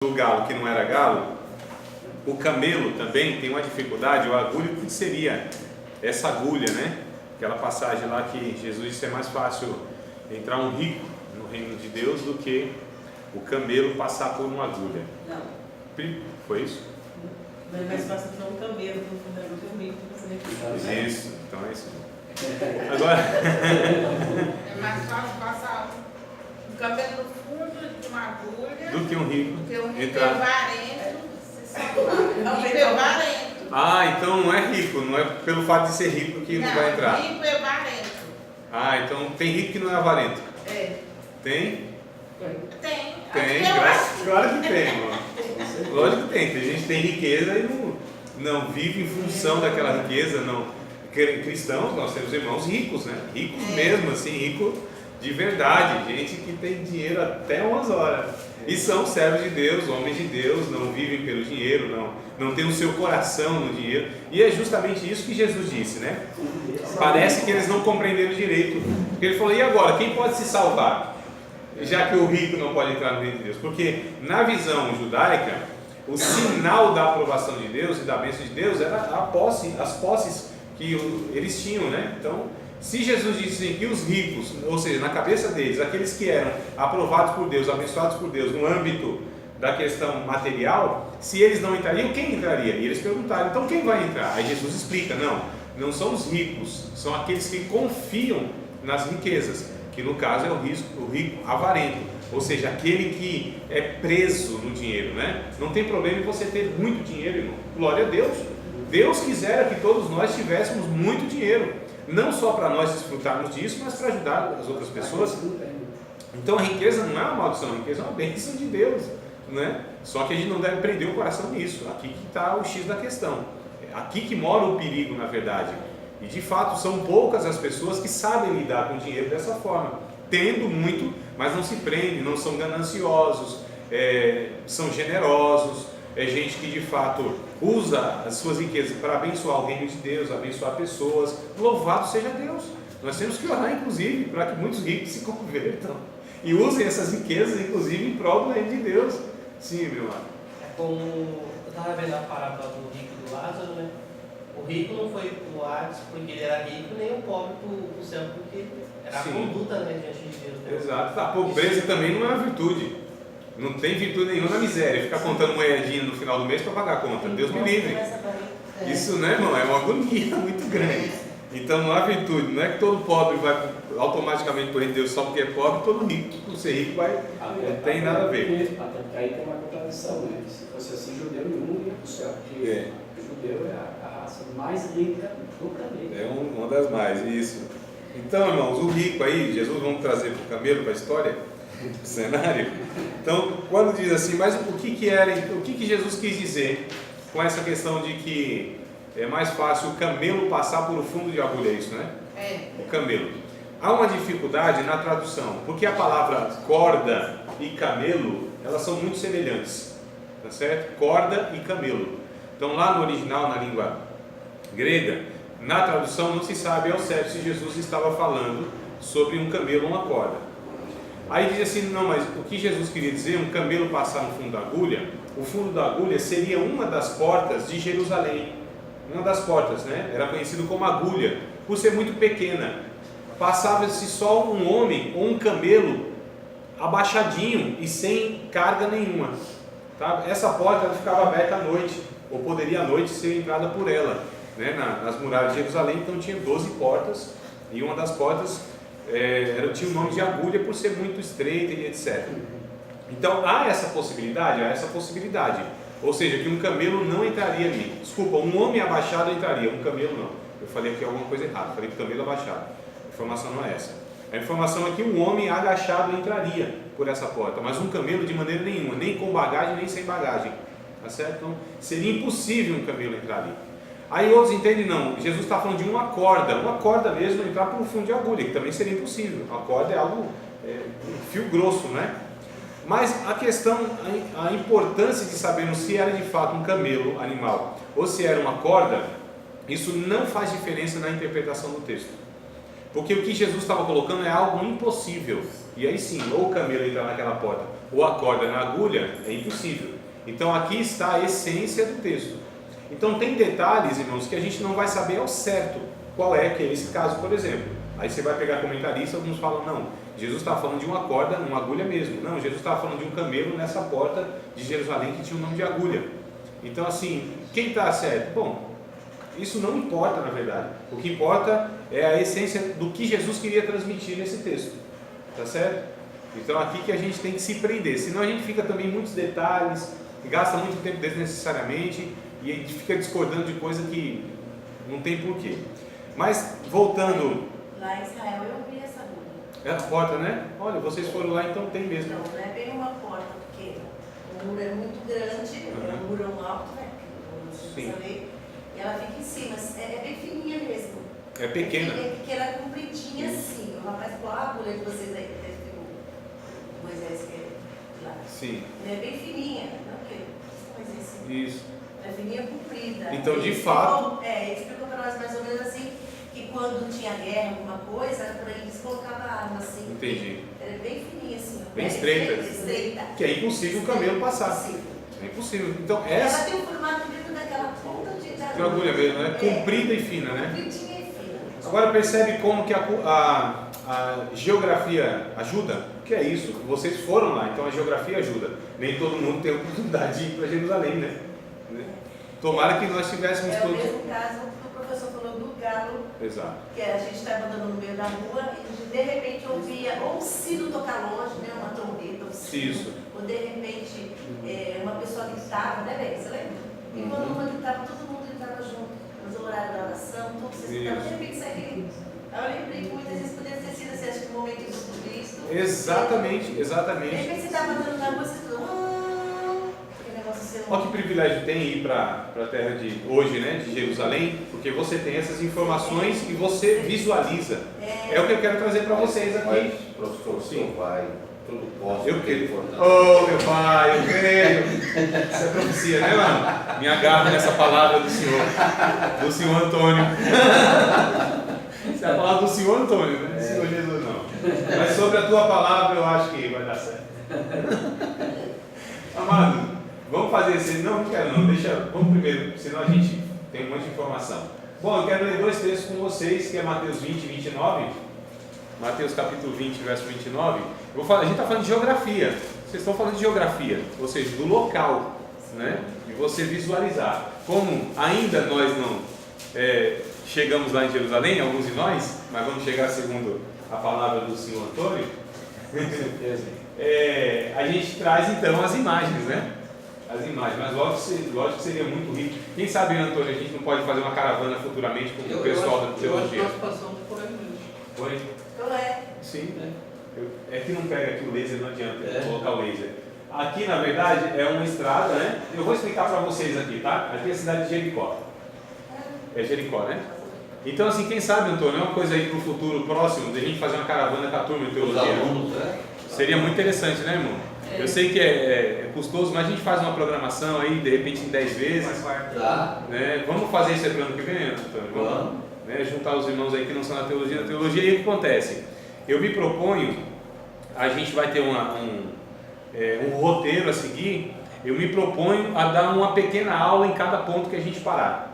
do galo que não era galo, o camelo também tem uma dificuldade, o agulha, o que seria essa agulha, né? Aquela passagem lá que Jesus disse que é mais fácil entrar um rico no reino de Deus do que o camelo passar por uma agulha. Não. Foi isso? Não é mais fácil entrar um camelo no fundamento do rico que você Isso, então é isso. Agora... É mais fácil passar um camelo no fundo de uma agulha do que um rico entrar. Varento se salvar. Rico é varento. Ah, então não é rico, não é pelo fato de ser rico que não vai entrar. Rico é varento. Ah, então tem rico que não é avarento. É. Tem? Tem. Tem, claro que tem, mano. Lógico que tem. Tem gente que tem riqueza e não vive em função daquela riqueza, não. Cristãos, nós temos irmãos ricos, né? Ricos mesmo, assim, rico de verdade, gente que tem dinheiro até umas horas. E são servos de Deus, homens de Deus, não vivem pelo dinheiro, não tem o seu coração no dinheiro. E é justamente isso que Jesus disse, né? Parece que eles não compreenderam direito. Porque ele falou, e agora, quem pode se salvar? Já que o rico não pode entrar no reino de Deus. Porque na visão judaica, o sinal da aprovação de Deus e da bênção de Deus era as posses que eles tinham, né? Então, se Jesus disse que os ricos, ou seja, na cabeça deles, aqueles que eram aprovados por Deus, abençoados por Deus no âmbito da questão material, se eles não entrariam, quem entraria? E eles perguntaram, então quem vai entrar? Aí Jesus explica, não são os ricos, são aqueles que confiam nas riquezas, que no caso é o rico avarento, ou seja, aquele que é preso no dinheiro, né? Não tem problema em você ter muito dinheiro, irmão, glória a Deus. Deus quisera que todos nós tivéssemos muito dinheiro, não só para nós desfrutarmos disso, mas para ajudar as outras pessoas. Então a riqueza não é uma maldição, a riqueza é uma bênção de Deus, né? Só que a gente não deve prender o coração nisso. Aqui que está o X da questão, aqui que mora o perigo, na verdade. E de fato são poucas as pessoas que sabem lidar com o dinheiro dessa forma, tendo muito, mas não se prendem, não são gananciosos, são generosos. É gente que de fato usa as suas riquezas para abençoar o reino de Deus, abençoar pessoas. Louvado seja Deus. Nós temos que orar, inclusive, para que muitos ricos se convertam e usem essas riquezas, inclusive, em prol do reino de Deus. Sim, meu irmão. É como eu estava vendo a parábola do rico e do Lázaro, né? O rico não foi para o Hades porque ele era rico, nem o pobre para o céu porque era a conduta, né, diante de Deus. Né? Exato. A pobreza também não é uma virtude. Não tem virtude nenhuma na miséria, ficar contando moedinha no final do mês para pagar a conta. Deus me livre. Isso, né, irmão? É uma agonia muito grande. Então não há virtude. Não é que todo pobre vai automaticamente para o reino de Deus só porque é pobre, todo rico, por ser rico, não tem nada a ver. Até porque aí tem uma contradição, né? Se fosse assim, judeu nenhum ia para o céu. Porque o judeu é a raça mais rica do planeta. É uma das mais, isso. Então, irmãos, o rico aí, Jesus, vamos trazer para o camelo, para a história, o cenário. Então, quando diz assim, mas o que Jesus quis dizer com essa questão de que é mais fácil o camelo passar por o fundo de agulha, é isso, né? O camelo. Há uma dificuldade na tradução, porque a palavra corda e camelo, elas são muito semelhantes, tá certo? Corda e camelo. Então, lá no original, na língua grega, na tradução não se sabe ao certo se Jesus estava falando sobre um camelo ou uma corda. Aí diz assim, não, mas o que Jesus queria dizer, um camelo passar no fundo da agulha, o fundo da agulha seria uma das portas de Jerusalém, uma das portas, né? Era conhecido como agulha, por ser muito pequena. Passava-se só um homem ou um camelo abaixadinho e sem carga nenhuma, tá? Essa porta ela ficava aberta à noite, ou poderia à noite ser entrada por ela, né? Nas muralhas de Jerusalém, então tinha 12 portas, e uma das portas tinha o nome de agulha por ser muito estreita e etc. Então há essa possibilidade, ou seja, que um camelo não entraria ali. Desculpa, um homem abaixado entraria, um camelo não. Eu falei aqui alguma coisa errada, falei que camelo abaixado. A informação não é essa. A informação é que um homem agachado entraria por essa porta, mas um camelo de maneira nenhuma, nem com bagagem nem sem bagagem, tá certo? Então seria impossível um camelo entrar ali. Aí outros entendem, não, Jesus está falando de uma corda mesmo, entrar por um fundo de agulha, que também seria impossível. A corda é algo, um fio grosso, né? Mas a questão, a importância de sabermos se era de fato um camelo animal ou se era uma corda, isso não faz diferença na interpretação do texto. Porque o que Jesus estava colocando é algo impossível. E aí sim, ou o camelo entrar naquela porta, ou a corda na agulha, é impossível. Então aqui está a essência do texto. Então tem detalhes, irmãos, que a gente não vai saber ao certo qual é, que é esse caso, por exemplo. Aí você vai pegar comentaristas, alguns falam, não, Jesus estava falando de uma corda, uma agulha mesmo. Não, Jesus estava falando de um camelo nessa porta de Jerusalém que tinha o nome de agulha. Então assim, quem está certo? Bom, isso não importa na verdade. O que importa é a essência do que Jesus queria transmitir nesse texto. Tá certo? Então aqui que a gente tem que se prender. Senão a gente fica também em muitos detalhes, gasta muito tempo desnecessariamente e a gente fica discordando de coisa que não tem porquê. Mas voltando... Lá em Israel eu vi essa agulha. É a porta, né? Olha, vocês foram lá, então tem mesmo. Não, não é bem uma porta pequena. O muro é muito grande, é um murão alto, né? Sim. E ela fica em cima, é bem fininha mesmo. É pequena. É pequena, compridinha assim. O rapaz falou, a agulha de vocês aí, que deve ter o Moisés que é lá. Sim. Ela é bem fininha, não o quê? Mas Isso. ela é fininha, comprida. Então, de fato... Ele explicou para nós mais ou menos assim, que quando tinha guerra, alguma coisa, por aí eles colocavam a arma assim. Entendi. Ela é bem fininha assim. Bem estreita. Estreita. Que é impossível o camelo passar. Impossível. É impossível. Então Ela essa... tem o formato mesmo daquela ponta de agulha mesmo, né? Comprida e fina, né? Compridinha e fina. Agora percebe como que a geografia ajuda? O que é isso? Vocês foram lá, então a geografia ajuda. Nem todo mundo tem a oportunidade de ir para Jerusalém, né? Tomara que nós tivéssemos É o todos... mesmo caso que o professor falou do galo, Exato. que a gente estava andando no meio da rua e de repente ouvia ou um sino tocar longe, né? Uma trombeta, um sino. Isso. Ou de repente uma pessoa gritava, né, bem? Você lembra? E quando uma gritava, todo mundo gritava junto. No horário da oração, todos vocês gritavam, de repente sai grito. Aí eu lembrei que muitas vezes poderia ter sido assim, acho que o momento do Cristo. Exatamente, De exatamente. repente você estava andando na rua, você falou, aquele negócio seu. Olha que privilégio tem ir para a terra de hoje, né, de Jerusalém, porque você tem essas informações e você visualiza. É o que eu quero trazer para vocês aqui. Mas, professor, sim, vai, tudo posso. Eu creio. Oh, meu pai, eu creio. Isso é profecia, né, mano? Me agarro nessa palavra do Senhor Antônio. Isso é a palavra do Senhor Antônio, né? Do Senhor Jesus, não. Mas sobre a tua palavra, eu acho que vai dar certo. Amado, vamos fazer esse. Não quero não, deixa. Vamos primeiro, senão a gente tem um monte de informação. Bom, eu quero ler dois textos com vocês, que é Mateus 20 e 29. Mateus capítulo 20, verso 29. A gente está falando de geografia. Vocês estão falando de geografia, ou seja, do local, né? De você visualizar. Como ainda nós não chegamos lá em Jerusalém, alguns de nós, mas vamos chegar segundo a palavra do Senhor Antônio. A gente traz então as imagens, né? As imagens, mas lógico que seria muito rico. Quem sabe, Antônio, a gente não pode fazer uma caravana futuramente com o pessoal da teologia. Eu acho que nós passamos por aí mesmo. Foi? Então Sim, né? É que não pega aqui o laser, não adianta colocar o laser. Aqui, na verdade, é uma estrada, né? Eu vou explicar para vocês aqui, tá? Aqui é a cidade de Jericó. É Jericó, né? Então, assim, quem sabe, Antônio, é uma coisa aí para o futuro próximo, de a gente fazer uma caravana com a turma de teologia. Os alunos, né? Seria muito interessante, né, irmão? Eu sei que é custoso, mas a gente faz uma programação aí, de repente, em 10 vezes. Tá. Né? Vamos fazer isso aí para o ano que vem, Antônio? Vamos. Né? Juntar os irmãos aí que não são da teologia. Na teologia, e o que acontece? Eu me proponho, a gente vai ter um roteiro a seguir, eu me proponho a dar uma pequena aula em cada ponto que a gente parar.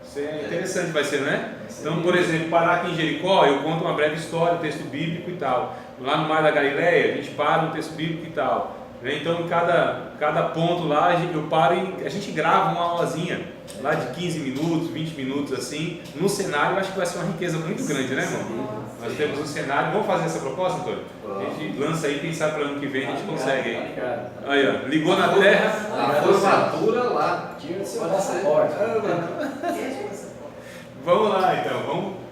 Isso é interessante, vai ser, né? Então, por exemplo, parar aqui em Jericó, eu conto uma breve história, texto bíblico e tal. Lá no Mar da Galileia, a gente para um texto bíblico e tal. Então, em cada ponto lá, eu paro e a gente grava uma aulazinha lá de 15 minutos, 20 minutos assim. No cenário, eu acho que vai ser uma riqueza muito grande, né, irmão? Nós temos um cenário. Vamos fazer essa proposta, Antônio? A gente lança aí, quem sabe para o ano que vem a gente consegue aí. Aí, ó, ligou na terra. A formatura lá. Tinha de ser o passaporte. Vamos lá, então. Vamos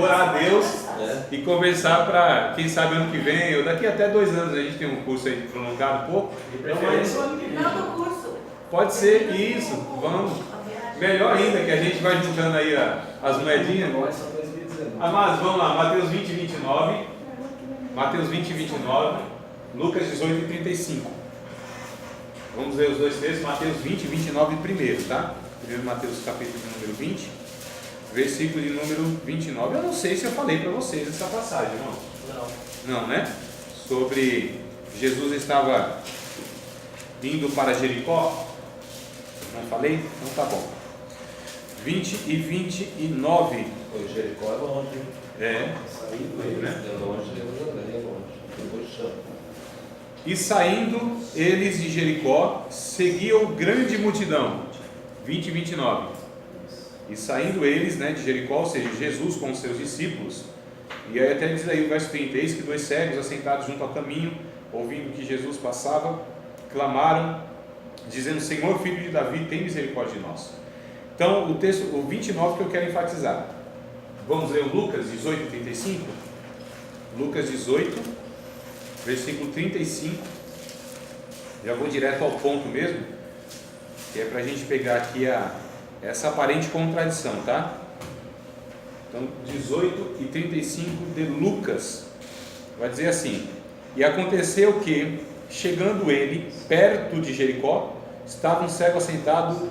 orar a Deus e conversar para, quem sabe, ano que vem, ou daqui até 2 anos, a gente tem um curso aí prolongado um pouco. Não do curso. Pode ser isso, vamos. Melhor ainda, que a gente vai juntando aí as moedinhas. Amados, vamos lá, Mateus 20 e 29. Mateus 20 e 29. Lucas 18 e 35. Vamos ler os dois textos, Mateus 20 e 29 primeiro, tá? Primeiro Mateus capítulo número 20. versículo de número 29. Eu não sei se eu falei para vocês essa passagem, irmão. Não, né? Sobre Jesus estava indo para Jericó. Não falei? Então tá bom. 20 e 29. O Jericó é longe. É. Saindo Aí, ele, né? É longe, Jerusalém é longe. Depois chama. E saindo eles de Jericó, seguiam grande multidão. 20 e 29. E saindo eles, né, de Jericó, ou seja, Jesus com os seus discípulos. E aí até diz aí o verso 30, eis que 2 cegos assentados junto ao caminho, ouvindo que Jesus passava, clamaram, dizendo: Senhor, filho de Davi, tem misericórdia de nós. Então o texto, o 29 que eu quero enfatizar. Vamos ler o Lucas 18, 35. Lucas 18, versículo 35. Já vou direto ao ponto mesmo, que é para a gente pegar aqui essa aparente contradição, tá? Então 18 e 35 de Lucas vai dizer assim: e aconteceu que, chegando ele perto de Jericó, estava um cego assentado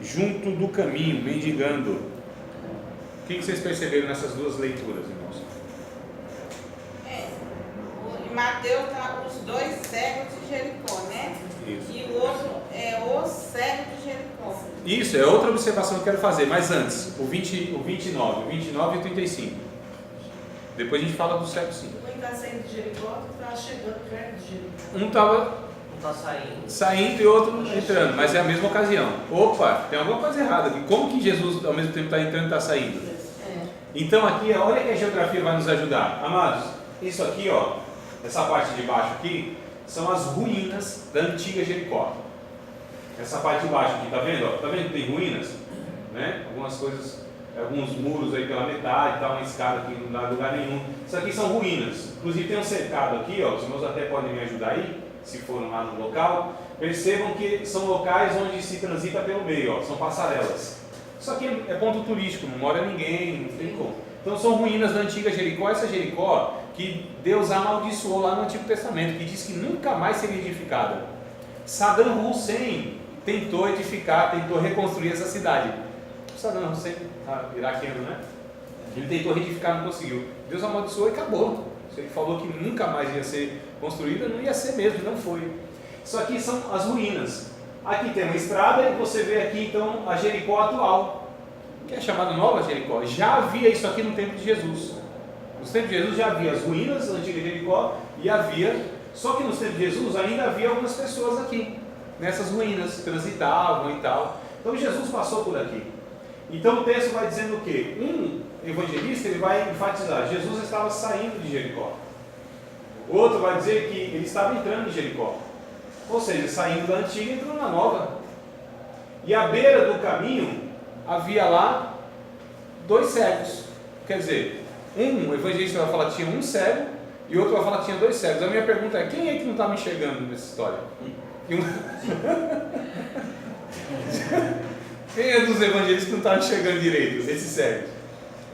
junto do caminho, mendigando. O que vocês perceberam nessas duas leituras, irmãos? Em Mateus tá os 2 cegos de Jericó, né? Isso. E o outro é o cego de Jericó. Isso, é outra observação que eu quero fazer, mas antes, o 29 e o 35. Depois a gente fala do cego sim. Um está saindo de Jericó, outro está chegando perto de Jericó. Um estava Não está saindo e outro entrando, mas é a mesma ocasião. Opa, tem alguma coisa errada aqui. Como que Jesus ao mesmo tempo está entrando e está saindo? Então aqui, olha que a geografia vai nos ajudar. Amados, isso aqui, ó, essa parte de baixo aqui, são as ruínas da antiga Jericó. Essa parte de baixo aqui, tá vendo? Ó? Tá vendo que tem ruínas? Né? Algumas coisas, alguns muros aí pela metade, tá? Uma escada aqui não dá lugar nenhum. Isso aqui são ruínas. Inclusive tem um cercado aqui, ó, os irmãos até podem me ajudar aí, se foram lá no local. Percebam que são locais onde se transita pelo meio, ó, são passarelas. Isso aqui é ponto turístico, não mora ninguém, não tem como. Então são ruínas da antiga Jericó, essa Jericó que Deus amaldiçoou lá no Antigo Testamento, que diz que nunca mais seria edificada. Saddam Hussein tentou edificar, tentou reconstruir essa cidade. Saddam Hussein, iraquiano, né? Ele tentou reedificar, não conseguiu. Deus amaldiçoou e acabou. Ele falou que nunca mais ia ser construída, não ia ser mesmo, não foi. Isso aqui são as ruínas. Aqui tem uma estrada e você vê aqui então a Jericó atual, que é chamada Nova Jericó. Já havia isso aqui no tempo de Jesus. Nos tempos de Jesus já havia as ruínas da antiga Jericó e havia, só que nos tempos de Jesus ainda havia algumas pessoas aqui, nessas ruínas, transitavam e tal. Então Jesus passou por aqui. Então o texto vai dizendo o quê? Um evangelista ele vai enfatizar: Jesus estava saindo de Jericó. O outro vai dizer que ele estava entrando em Jericó. Ou seja, saindo da antiga e entrando na nova. E à beira do caminho havia lá 2 cegos. Quer dizer, um evangelista vai falar que tinha um cego e outro vai falar que tinha 2 cegos. A minha pergunta é: quem é que não estava enxergando nessa história? Quem é dos evangelistas que não estava enxergando direito esses cegos?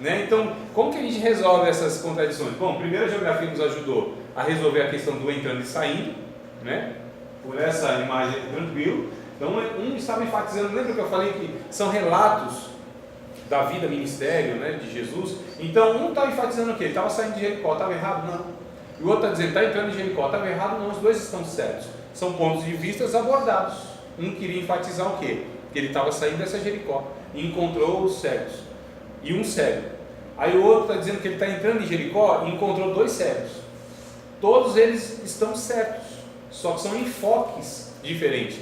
Né? Então, como que a gente resolve essas contradições? Bom, primeiro a geografia nos ajudou a resolver a questão do entrando e saindo, né? Por essa imagem tranquila. Então, um estava enfatizando, lembra que eu falei que são relatos da vida, ministério, né, de Jesus? Então, um estava enfatizando o quê? Ele estava saindo de Jericó, estava errado? Não. E o outro está dizendo, está entrando em Jericó, estava errado? Não, os dois estão certos. São pontos de vista abordados. Um queria enfatizar o quê? Que ele estava saindo dessa Jericó e encontrou os cegos. E um cego. Aí o outro está dizendo que ele está entrando em Jericó e encontrou 2 cegos. Todos eles estão certos, só que são enfoques diferentes.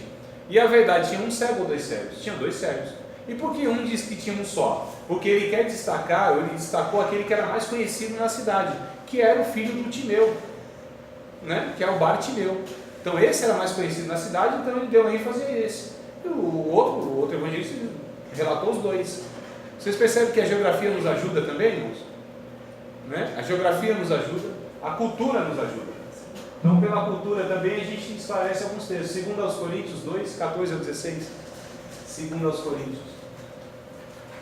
E a verdade, tinha um cego ou 2 cegos? Tinha 2 cegos. E por que um disse que tinha um só? Porque ele quer destacar, ele destacou aquele que era mais conhecido na cidade, que era o filho do Timeu, né? Que é o Bartimeu. Então esse era mais conhecido na cidade, então ele deu ênfase a esse. E o outro evangelista relatou os 2. Vocês percebem que a geografia nos ajuda também, irmãos? Né? A geografia nos ajuda, a cultura nos ajuda. Então, pela cultura também a gente esclarece alguns textos. 2 Coríntios 2, 14 a 16. 2 Coríntios.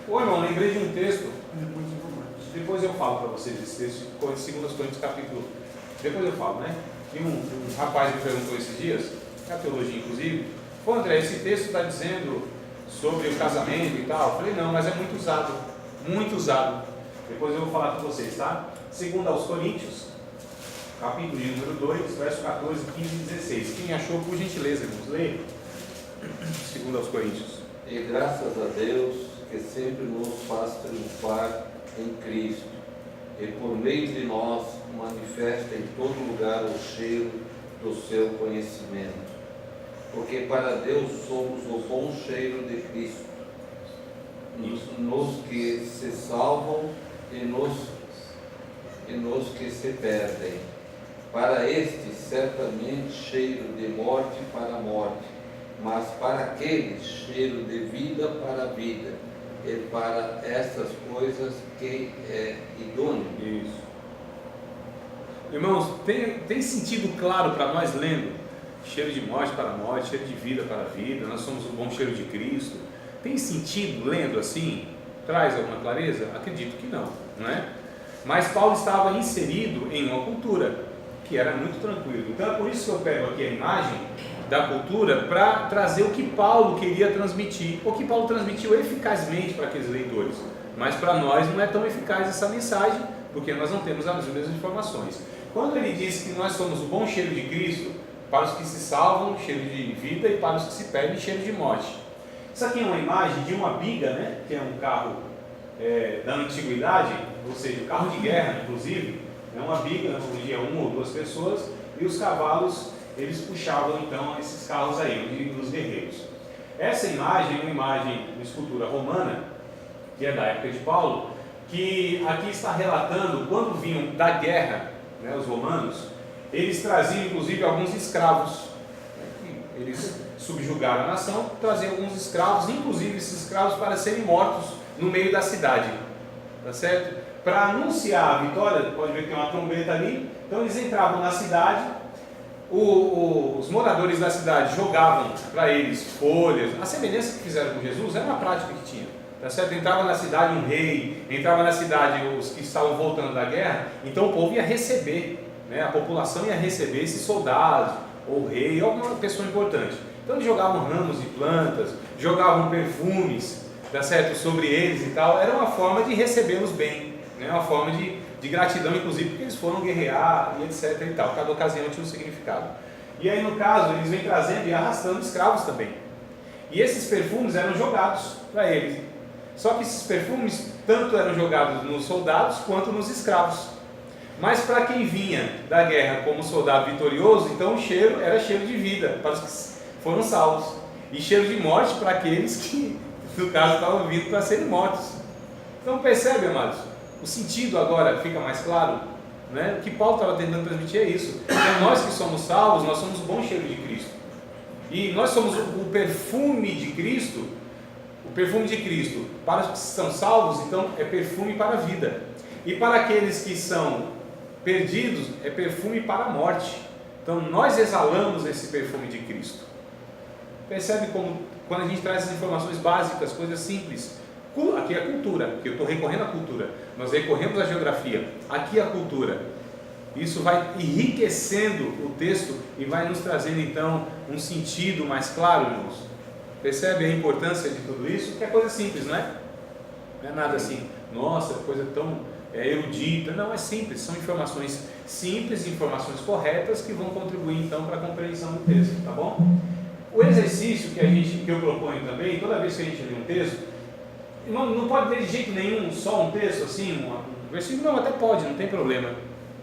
Ô irmão, lembrei de um texto. Depois eu falo para vocês esse texto, 2 Coríntios capítulo. Depois eu falo, né? E um rapaz me perguntou esses dias, na teologia inclusive. Pô, André, esse texto está dizendo sobre o casamento e tal. Eu falei, não, mas é muito usado, muito usado. Depois eu vou falar com vocês, tá? 2 aos Coríntios, capítulo de número 2, verso 14, 15 e 16. Quem achou, por gentileza, irmãos, leia. 2 aos Coríntios. E graças a Deus que sempre nos faz triunfar em Cristo, e por meio de nós manifesta em todo lugar o cheiro do seu conhecimento. Porque para Deus somos o bom cheiro de Cristo, nos que se salvam e nos que se perdem. Para estes, certamente, cheiro de morte para a morte, mas para aqueles, cheiro de vida para a vida, e para essas coisas que é idôneo. Isso. Irmãos, tem sentido claro para nós lendo? Cheiro de morte para a morte, cheiro de vida para a vida, nós somos o bom cheiro de Cristo. Tem sentido lendo assim? Traz alguma clareza? Acredito que não, não é? Mas Paulo estava inserido em uma cultura que era muito tranquilo. Então é por isso que eu pego aqui a imagem da cultura para trazer o que Paulo queria transmitir, o que Paulo transmitiu eficazmente para aqueles leitores. Mas para nós não é tão eficaz essa mensagem, porque nós não temos as mesmas informações. Quando ele diz que nós somos o bom cheiro de Cristo, para os que se salvam, cheiro de vida, e para os que se perdem, cheiro de morte. Isso aqui é uma imagem de uma biga, né? Que é um carro da antiguidade, ou seja, um carro de guerra, inclusive. É uma biga, onde ia 1 ou 2 pessoas, e os cavalos, eles puxavam então esses carros aí, os guerreiros. Essa imagem é uma imagem de escultura romana, que é da época de Paulo, que aqui está relatando quando vinham da guerra, né, os romanos, eles traziam inclusive alguns escravos, né, que eles subjugaram a nação, traziam alguns escravos, inclusive esses escravos para serem mortos no meio da cidade, tá certo? Para anunciar a vitória, pode ver que tem uma trombeta ali, então eles entravam na cidade, os moradores da cidade jogavam para eles folhas, a semelhança que fizeram com Jesus era uma prática que tinha, tá certo? Entrava na cidade um rei, entrava na cidade os que estavam voltando da guerra, então o povo ia receber, né? A população ia receber esses soldados, ou rei, ou alguma pessoa importante. Então eles jogavam ramos de plantas, jogavam perfumes, tá certo? Sobre eles e tal, era uma forma de recebê-los bem, né? Uma forma de gratidão, inclusive porque eles foram guerrear e etc e tal, cada ocasião tinha um significado. E aí no caso eles vêm trazendo e arrastando escravos também, e esses perfumes eram jogados para eles, só que esses perfumes tanto eram jogados nos soldados quanto nos escravos, mas para quem vinha da guerra como soldado vitorioso, então o cheiro era cheiro de vida para os que foram salvos, e cheiro de morte para aqueles que no caso estavam vindo para serem mortos. Então percebe, amados? O sentido agora fica mais claro, né? O que Paulo estava tentando transmitir é isso. Então, nós que somos salvos, nós somos o bom cheiro de Cristo. E nós somos o perfume de Cristo. O perfume de Cristo para os que são salvos, então é perfume para a vida. E para aqueles que são perdidos, é perfume para a morte. Então nós exalamos esse perfume de Cristo. Percebe como quando a gente traz essas informações básicas, coisas simples. Aqui é a cultura, porque eu estou recorrendo à cultura, nós recorremos à geografia, aqui é a cultura. Isso vai enriquecendo o texto e vai nos trazendo então um sentido mais claro, irmãos. Percebe a importância de tudo isso? Que é coisa simples, não é? Não é nada assim, nossa, coisa tão erudita. Não, é simples, são informações simples, informações corretas que vão contribuir então para a compreensão do texto, tá bom? O exercício que eu proponho também, toda vez que a gente lê um texto, não pode ler de jeito nenhum só um texto assim, um versículo, não, até pode, não tem problema.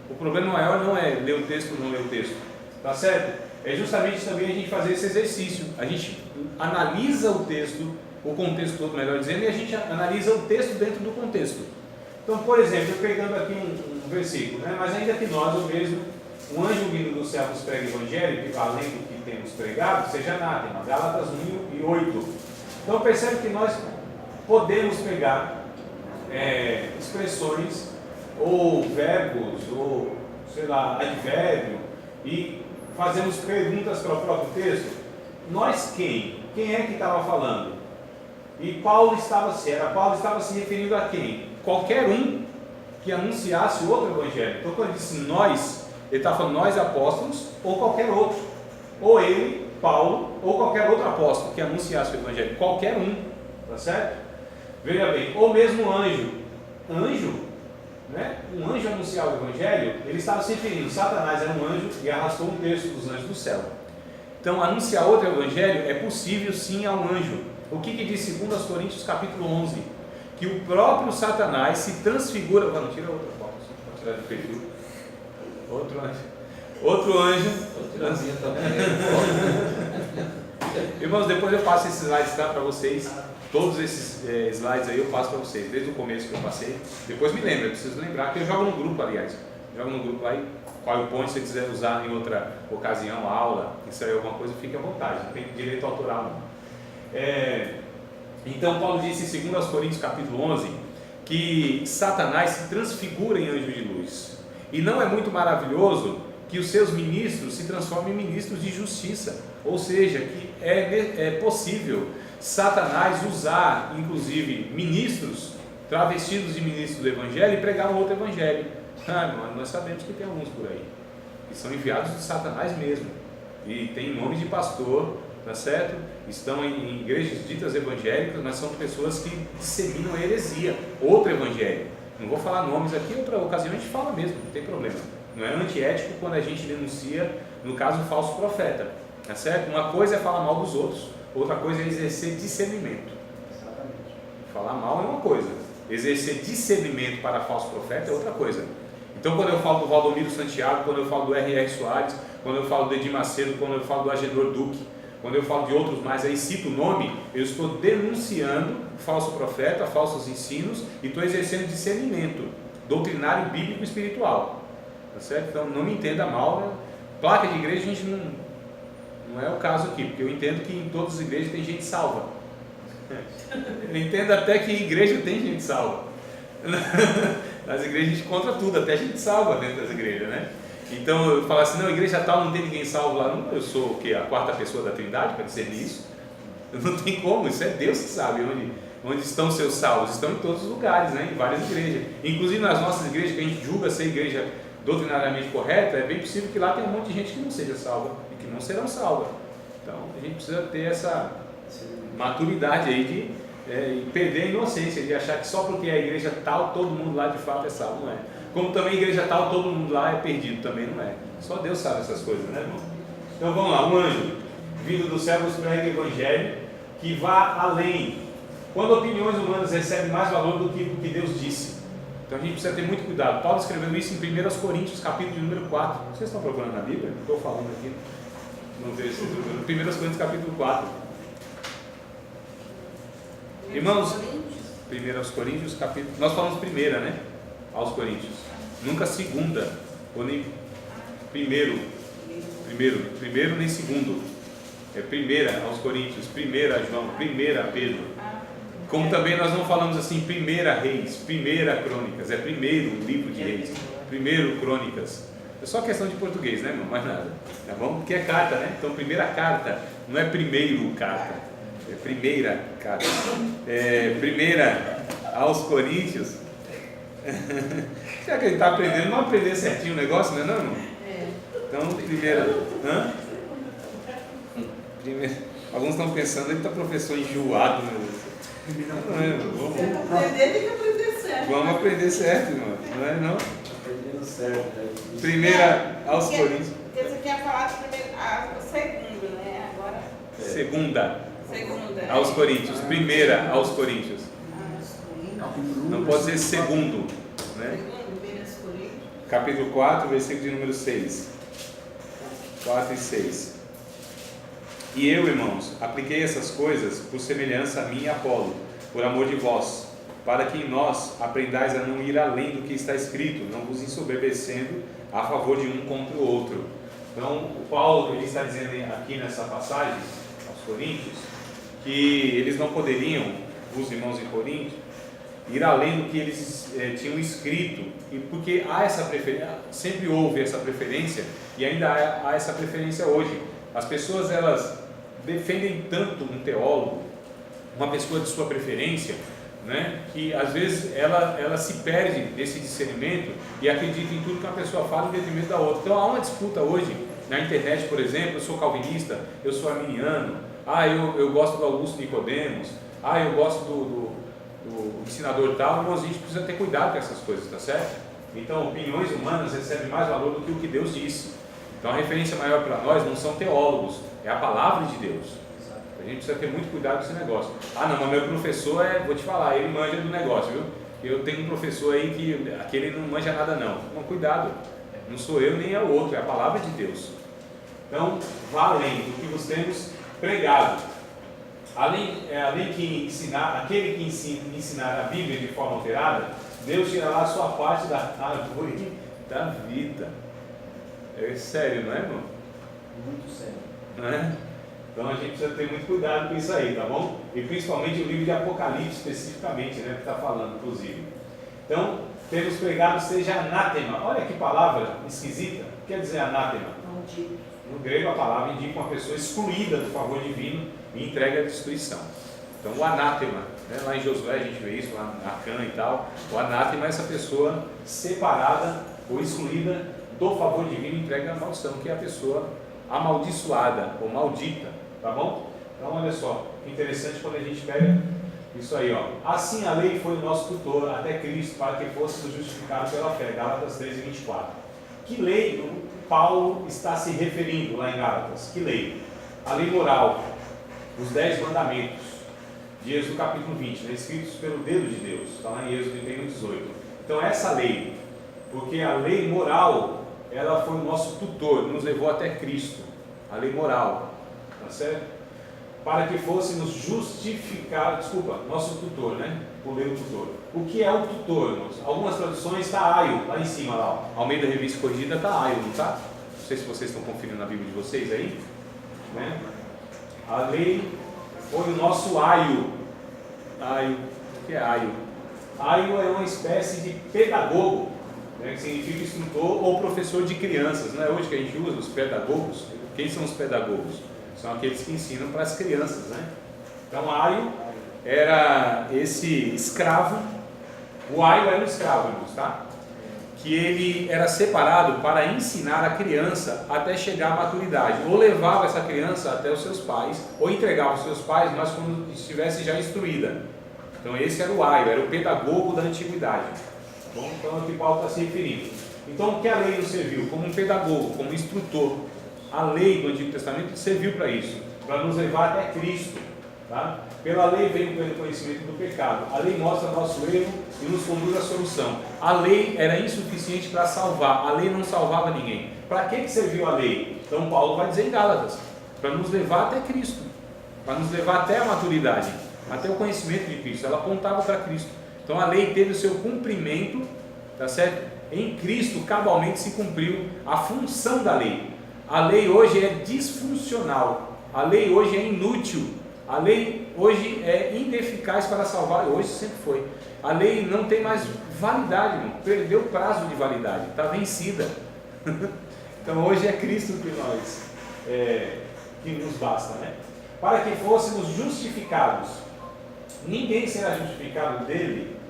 O problema maior não é ler o texto ou não ler o texto, tá certo? É justamente também a gente fazer esse exercício, a gente analisa o texto, o contexto todo, melhor dizendo, e a gente analisa o texto dentro do contexto. Então, por exemplo, eu pegando aqui um versículo, né? Mas ainda que nós, o mesmo, um anjo vindo do céu nos pregue o evangelho, que além do que temos pregado, seja anátema, Gálatas 1:8. Então percebe que nós podemos pegar expressões ou verbos ou sei lá, advérbio e fazemos perguntas para o próprio texto. Nós quem? Quem é que estava falando? E Paulo estava se referindo a quem? Qualquer um que anunciasse outro evangelho. Então quando ele disse nós, ele está falando nós apóstolos ou qualquer outro, ou ele, Paulo ou qualquer outro apóstolo que anunciasse o evangelho, qualquer um, tá certo? Veja bem, ou mesmo anjo, né? Um anjo anunciar o evangelho, ele estava se referindo, Satanás era um anjo e arrastou um terço dos anjos do céu. Então, anunciar outro evangelho é possível sim a um anjo. O que diz 2 Coríntios capítulo 11? Que o próprio Satanás se transfigura. Não, tira outra foto, para tirar do perfil. Outro anjo. Irmãos, depois eu passo esses slides para vocês. Todos esses slides aí eu passo para vocês, desde o começo que eu passei. Depois me lembra, eu preciso lembrar, que eu jogo no grupo, aliás. Jogo no grupo aí. PowerPoint, se você quiser usar em outra ocasião, aula, isso aí alguma coisa, fique à vontade, não tem direito autoral não. Então Paulo disse em 2 Coríntios capítulo 11 que Satanás se transfigura em anjo de luz, e não é muito maravilhoso que os seus ministros se transformem em ministros de justiça, ou seja, que é possível Satanás usar inclusive ministros travestidos de ministros do evangelho e pregar um outro evangelho. Nós sabemos que tem alguns por aí que são enviados de Satanás mesmo, e tem nome de pastor, tá certo? Estão em igrejas ditas evangélicas, mas são pessoas que disseminam a heresia, outro evangelho. Não vou falar nomes aqui, outra ocasião a gente fala mesmo, não tem problema. Não é antiético quando a gente denuncia, no caso, um falso profeta, tá certo? Uma coisa é falar mal dos outros, outra coisa é exercer discernimento. Exatamente. Falar mal é uma coisa, exercer discernimento para falso profeta é outra coisa. Então, quando eu falo do Valdomiro Santiago, quando eu falo do R.R. Soares, quando eu falo do Edir Macedo, quando eu falo do Agenor Duque, quando eu falo de outros mais, aí cito o nome, eu estou denunciando falso profeta, falsos ensinos, e estou exercendo discernimento doutrinário, bíblico e espiritual, tá certo? Então não me entenda mal, né? Placa de igreja a gente não é o caso aqui, porque eu entendo que em todas as igrejas tem gente salva. Eu entendo até que em igreja tem gente salva. Nas igrejas a gente encontra tudo, até a gente salva dentro das igrejas, né? Então eu falo assim, não, igreja tal não tem ninguém salvo lá, não, eu sou o quê? A quarta pessoa da Trindade para discernir isso? Não tem como, isso é Deus que sabe onde estão seus salvos. Estão em todos os lugares, né? Em várias igrejas, inclusive nas nossas igrejas que a gente julga ser igreja doutrinariamente correta, é bem possível que lá tenha um monte de gente que não seja salva e que não serão salvas. Então a gente precisa ter essa maturidade aí de perder a inocência, de achar que só porque é a igreja tal, todo mundo lá de fato é salvo, não é? Como também a igreja tal, todo mundo lá é perdido, também não é. Só Deus sabe essas coisas, né, irmão? Então vamos lá, um anjo vindo do céu nos prega o evangelho que vá além, quando opiniões humanas recebem mais valor do que o que Deus disse. Então a gente precisa ter muito cuidado. Paulo escreveu isso em 1 Coríntios, capítulo número 4. Vocês estão procurando na Bíblia? Estou falando aqui. Não vejo esse número. 1 Coríntios, capítulo 4. Irmãos, 1 Coríntios, capítulo... Nós falamos primeira, né? Aos Coríntios. Nunca segunda, ou nem primeiro nem segundo. É primeira aos Coríntios, primeira a João, primeira a Pedro. Como também nós não falamos assim, primeira Reis, primeira Crônicas, é primeiro livro de Reis, primeiro Crônicas. É só questão de português, né, irmão? Mais nada. Tá bom? Porque é carta, né? Então, primeira carta, não é primeiro carta, é primeira carta. Primeira aos Coríntios. Será que ele está aprendendo? Não aprender certinho o negócio, não é, não, irmão? Então, primeira. Alguns estão pensando, ele está professor enjoado, né? Vamos aprender, tem que aprender certo. Vamos aprender certo, irmão. Não é não? Aprendendo certo. Primeira aos Coríntios. Você tinha falado primeiro, a segunda, né? Agora. Segunda Segunda. aos Coríntios. Primeira aos Coríntios. Não pode ser segundo, né? Capítulo 4, versículo de número 6. 4 e 6. E eu, irmãos, apliquei essas coisas por semelhança a mim e a Apolo, por amor de vós, para que em nós aprendais a não ir além do que está escrito, não vos ensoberbecendo a favor de um contra o outro. Então, o Paulo ele está dizendo aqui nessa passagem, aos Coríntios, que eles não poderiam, os irmãos em Corinto, ir além do que eles tinham escrito, e porque há essa preferência, sempre houve essa preferência, e ainda há essa preferência hoje. As pessoas, elas defendem tanto um teólogo, uma pessoa de sua preferência, né, que às vezes ela se perde desse discernimento e acredita em tudo que uma pessoa fala em detrimento da outra. Então há uma disputa hoje na internet, por exemplo, eu sou calvinista, eu sou arminiano, eu gosto do Augusto Nicodemos, eu gosto do ensinador tal. Irmãos, a gente precisa ter cuidado com essas coisas, tá certo? Então, opiniões humanas recebem mais valor do que o que Deus disse. Então, a referência maior para nós não são teólogos, é a palavra de Deus. A gente precisa ter muito cuidado com esse negócio. Não, mas meu professor vou te falar, ele manja do negócio, viu? Eu tenho um professor aí que aquele não manja nada não. Então, cuidado, não sou eu nem é o outro, é a palavra de Deus. Então, vá além do que nós temos pregado. Além que ensinar, aquele que ensinar a Bíblia de forma alterada, Deus tirará a sua parte da árvore da vida. É sério, não é, irmão? Muito sério. Não é? Então a gente precisa ter muito cuidado com isso aí, tá bom? E principalmente o livro de Apocalipse, especificamente, né, que está falando, inclusive. Então, temos pregado seja anátema. Olha que palavra esquisita. O que quer dizer anátema? Maldito. No grego, a palavra indica uma pessoa excluída do favor divino e entregue à destruição. Então, o anátema, né, lá em Josué a gente vê isso, lá na Acã e tal. O anátema é essa pessoa separada ou excluída do favor divino e entregue à maldição, que é a pessoa amaldiçoada ou maldita, tá bom? Então, olha só, que interessante quando a gente pega isso aí, ó. Assim a lei foi o nosso tutor até Cristo, para que fôssemos justificados pela fé. Gálatas 3:24. Que lei Paulo está se referindo lá em Gálatas? Que lei? A lei moral, os 10 mandamentos de Êxodo capítulo 20, né, escritos pelo dedo de Deus, está lá em Êxodo 31:18. Então essa lei, porque a lei moral, ela foi o nosso tutor, nos levou até Cristo, a lei moral, tá certo? Para que fôssemos justificar, nosso tutor, né? Pulei o tutor. O que é o tutor, irmãos? Algumas traduções está aio, lá em cima, lá, ó. Almeida Revista Corrigida está aio, não está? Não sei se vocês estão conferindo na Bíblia de vocês aí, né? A lei foi o nosso aio. Aio, o que é aio? Aio é uma espécie de pedagogo, né, que significa instrutor ou professor de crianças. Não é hoje que a gente usa os pedagogos? Quem são os pedagogos? São aqueles que ensinam para as crianças, né? Então, aio era esse escravo. O aio era um escravo, irmãos, tá? Que ele era separado para ensinar a criança até chegar à maturidade. Ou levava essa criança até os seus pais, ou entregava aos seus pais, mas quando estivesse já instruída. Então, esse era o aio, era o pedagogo da antiguidade. Bom, então, é o que Paulo está se referindo. Então, o que a lei nos serviu? Como um pedagogo, como um instrutor. A lei do Antigo Testamento serviu para isso, para nos levar até Cristo, tá? Pela lei vem o conhecimento do pecado. A lei mostra nosso erro e nos conduz à solução. A lei era insuficiente para salvar, a lei não salvava ninguém. Para que serviu a lei? Então Paulo vai dizer em Gálatas, para nos levar até Cristo, para nos levar até a maturidade, até o conhecimento de Cristo. Ela apontava para Cristo. Então a lei teve o seu cumprimento, tá certo? Em Cristo cabalmente se cumpriu a função da lei. A lei hoje é disfuncional, a lei hoje é inútil, a lei hoje é ineficaz para salvar, hoje sempre foi. A lei não tem mais validade, irmão. Perdeu o prazo de validade, está vencida. Então hoje é Cristo que nos basta, né? Para que fôssemos justificados. Ninguém será justificado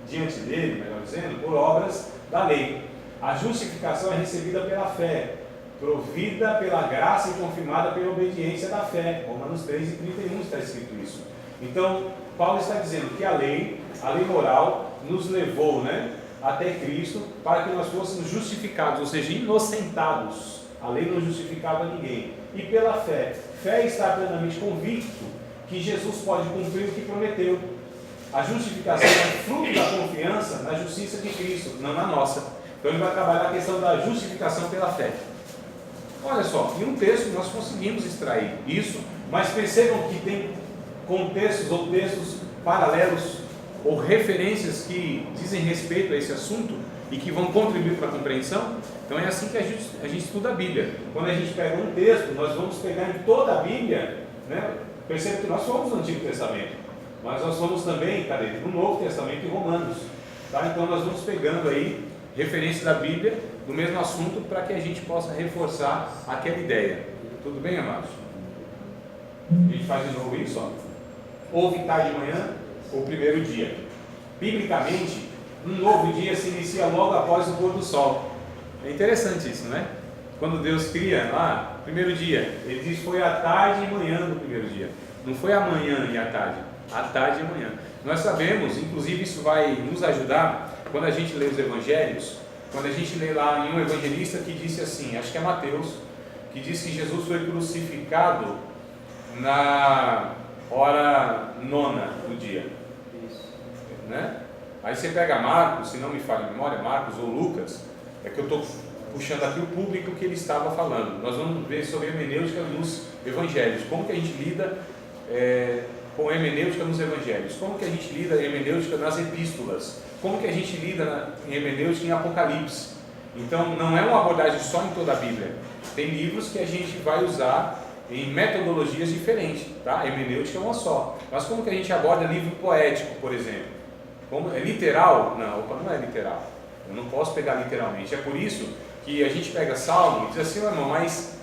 diante dele, melhor dizendo, por obras da lei. A justificação é recebida pela fé, provida pela graça e confirmada pela obediência da fé. Romanos 3:31 está escrito isso. Então, Paulo está dizendo que a lei moral, nos levou, né, até Cristo, para que nós fôssemos justificados, ou seja, inocentados. A lei não justificava ninguém. E pela fé está plenamente convicto que Jesus pode cumprir o que prometeu. A justificação é fruto da confiança na justiça de Cristo, não na nossa. Então ele vai trabalhar a questão da justificação pela fé. Olha só, em um texto nós conseguimos extrair isso, mas percebam que tem contextos ou textos paralelos ou referências que dizem respeito a esse assunto e que vão contribuir para a compreensão. Então é assim que a gente estuda a Bíblia. Quando a gente pega um texto, nós vamos pegar em toda a Bíblia, né? Perceba que nós somos no Antigo Testamento, mas nós somos também, no Novo Testamento e Romanos, tá? Então nós vamos pegando aí referências da Bíblia do mesmo assunto para que a gente possa reforçar aquela ideia. Tudo bem, amados? A gente faz de novo isso, ó. Houve tarde de manhã, o primeiro dia. Biblicamente, um novo dia se inicia logo após o pôr do sol. É interessante isso, né? Quando Deus cria lá, primeiro dia, ele diz foi a tarde e manhã do primeiro dia. Não foi amanhã e a tarde e amanhã. Nós sabemos, inclusive isso vai nos ajudar quando a gente lê os evangelhos, quando a gente lê lá em um evangelista que disse assim, acho que é Mateus, que diz que Jesus foi crucificado na hora 9ª do dia. Isso. Né? Aí você pega Marcos, se não me falha a memória, Marcos ou Lucas, é que eu estou puxando aqui o público que ele estava falando. Nós vamos ver sobre hermenêutica nos evangelhos, como que a gente lida com hermenêutica nos evangelhos, como que a gente lida hermenêutica nas epístolas, como que a gente lida em hermenêutica em Apocalipse. Então não é uma abordagem só em toda a Bíblia, tem livros que a gente vai usar em metodologias diferentes, tá? Hermenêutica é uma só, mas como que a gente aborda livro poético, por exemplo? Como, é literal? Não é literal, eu não posso pegar literalmente, é por isso que a gente pega Salmo e diz assim, irmão, mas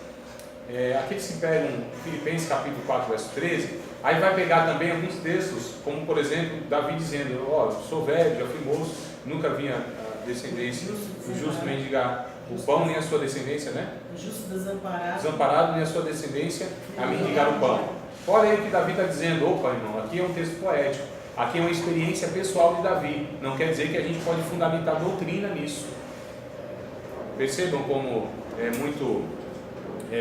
aqueles que pegam Filipenses capítulo 4, verso 13, aí vai pegar também alguns textos, como por exemplo, Davi dizendo, sou velho, já fui moço, nunca vi a descendência do justo mendigar o pão, nem a sua descendência, né? O justo desamparado. Desamparado, nem a sua descendência a mendigar o pão. Olha aí o que Davi está dizendo, opa irmão, aqui é um texto poético, aqui é uma experiência pessoal de Davi, não quer dizer que a gente pode fundamentar doutrina nisso. Percebam como é muito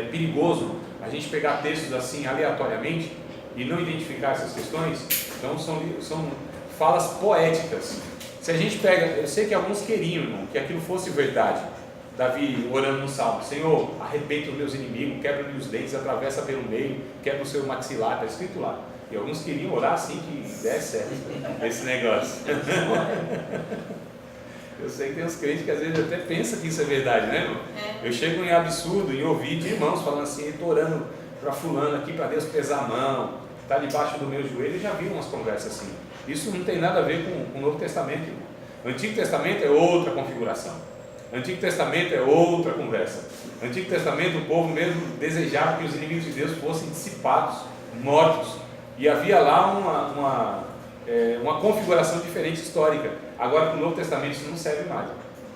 perigoso a gente pegar textos assim aleatoriamente e não identificar essas questões. Então são falas poéticas. Se a gente pega, eu sei que alguns queriam, irmão, que aquilo fosse verdade. Davi orando no Salmo, Senhor, arrebenta os meus inimigos, quebra-me os dentes, atravessa pelo meio, quebra o seu maxilar, está escrito lá. E alguns queriam orar assim que desse certo esse negócio. Eu sei que tem uns crentes que às vezes até pensam que isso é verdade, né, irmão? Eu chego em absurdo, em ouvir de irmãos falando assim, estou orando para fulano aqui, para Deus pesar a mão, está debaixo do meu joelho. Eu já vi umas conversas assim. Isso não tem nada a ver com o Novo Testamento, irmão. O Antigo Testamento é outra configuração. O Antigo Testamento é outra conversa. No Antigo Testamento o povo mesmo desejava que os inimigos de Deus fossem dissipados, mortos. E havia lá uma configuração diferente histórica. Agora com o Novo Testamento isso não serve mais.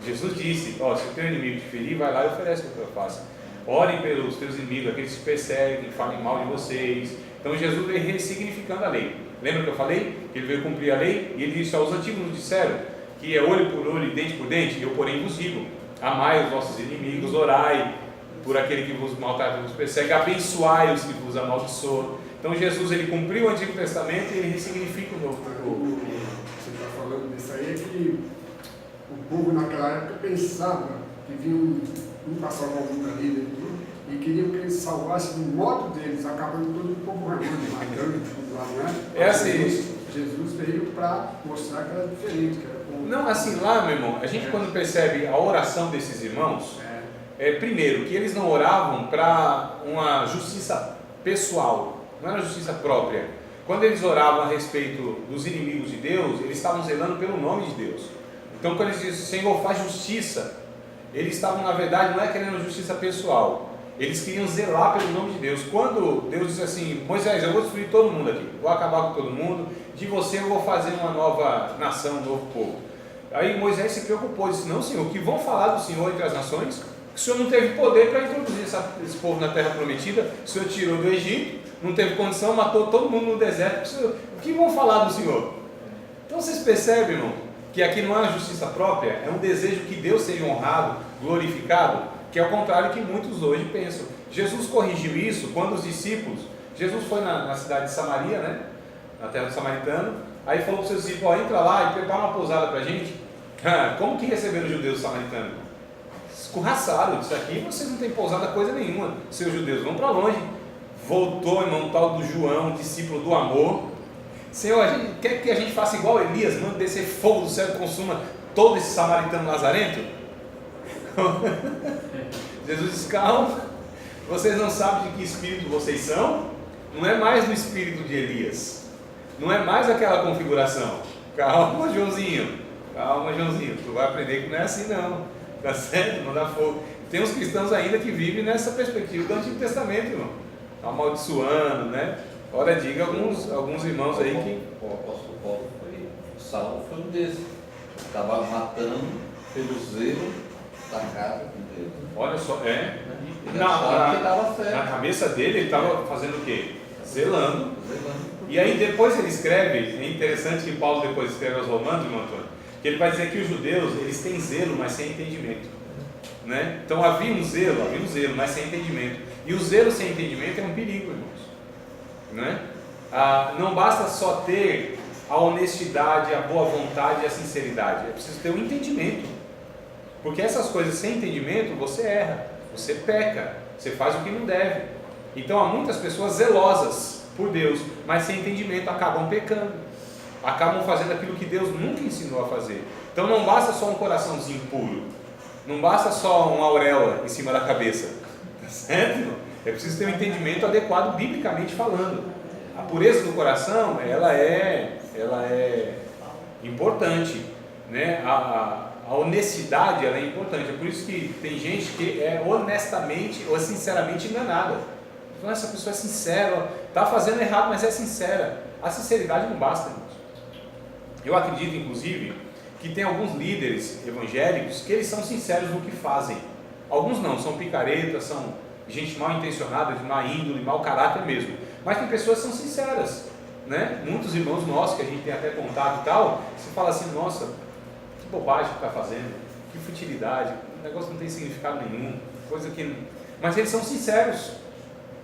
Jesus disse, se o teu inimigo te ferir, vai lá e oferece o que eu faço. Orem pelos teus inimigos, aqueles que te perseguem, falem mal de vocês. Então Jesus veio ressignificando a lei. Lembra que eu falei? Que ele veio cumprir a lei? E ele disse, os antigos nos disseram que é olho por olho e dente por dente. Eu porém vos digo, amai os vossos inimigos, orai por aquele que vos maltrata e vos persegue, abençoai os que vos amaldiçoam. Então Jesus ele cumpriu o Antigo Testamento e ele ressignifica o Novo. Você está falando disso aí, é que o povo naquela época pensava que vinha um para salvar o mundo ali e queriam que eles salvassem do modo deles, acabando todo o povo matando tudo lá, né? É assim. Jesus veio para mostrar que era diferente. Que era não, assim, lá, meu irmão, a gente quando percebe a oração desses irmãos, primeiro, que eles não oravam para uma justiça pessoal, não era justiça própria. Quando eles oravam a respeito dos inimigos de Deus, eles estavam zelando pelo nome de Deus. Então quando eles dizem, Senhor, faz justiça, eles estavam, na verdade, não é querendo justiça pessoal, eles queriam zelar pelo nome de Deus. Quando Deus disse assim, Moisés, eu vou destruir todo mundo aqui, vou acabar com todo mundo, de você eu vou fazer uma nova nação, um novo povo. Aí Moisés se preocupou, disse, não Senhor, que vão falar do Senhor entre as nações? Que o Senhor não teve poder para introduzir esse povo na terra prometida, o Senhor tirou do Egito, não teve condição, matou todo mundo no deserto, o que vão falar do Senhor? Então vocês percebem, irmão, que aqui não é uma justiça própria, é um desejo que Deus seja honrado, glorificado, que é o contrário que muitos hoje pensam. Jesus corrigiu isso quando os discípulos, Jesus foi na cidade de Samaria, né, na terra do samaritano, aí falou para os seus discípulos, entra lá e prepara uma pousada para a gente. Como que receberam os judeus samaritanos? Escorraçaram, isso aqui vocês não têm pousada coisa nenhuma, seus judeus vão para longe. Voltou, irmão, tal do João, discípulo do amor. Senhor, a gente quer que a gente faça igual Elias, manda descer fogo do céu e consuma todo esse samaritano lazarento? Jesus diz, calma, vocês não sabem de que espírito vocês são? Não é mais no espírito de Elias, não é mais aquela configuração. Calma, Joãozinho, tu vai aprender que não é assim não, tá certo? Não dá fogo. Tem uns cristãos ainda que vivem nessa perspectiva do Antigo Testamento, irmão, amaldiçoando, né? Ora, diga alguns irmãos aí que... O apóstolo Paulo Saulo foi um desses, estava matando pelo zelo da casa com Deus. Olha só, Ele achava que estava certo. na cabeça dele, ele estava fazendo o quê? Zelando. Zelando. E aí depois ele escreve, é interessante que Paulo depois escreve aos Romanos, irmão Antônio, que ele vai dizer que os judeus, eles têm zelo, mas sem entendimento. Né? Então havia um zelo, mas sem entendimento. E o zelo sem entendimento é um perigo, irmãos. Né? Não basta só ter a honestidade, a boa vontade e a sinceridade, é preciso ter um entendimento. Porque essas coisas sem entendimento, você erra, você peca, você faz o que não deve. Então há muitas pessoas zelosas por Deus, mas sem entendimento acabam pecando, acabam fazendo aquilo que Deus nunca ensinou a fazer. Então não basta só um coraçãozinho puro, não basta só uma auréola em cima da cabeça, tá certo? É preciso ter um entendimento adequado biblicamente falando. A pureza do coração, ela é importante, né? A honestidade, ela é importante. É por isso que tem gente que é honestamente ou sinceramente enganada. Então essa pessoa é sincera, está fazendo errado, mas é sincera. A sinceridade não basta, irmãos. Eu acredito, inclusive, que tem alguns líderes evangélicos que eles são sinceros no que fazem. Alguns não, são picaretas, são gente mal intencionada, de má índole, mau caráter mesmo. Mas tem pessoas que são sinceras, né? Muitos irmãos nossos, que a gente tem até contato e tal, você fala assim, nossa, que bobagem que está fazendo, que futilidade, o negócio não tem significado nenhum, coisa que... Mas eles são sinceros,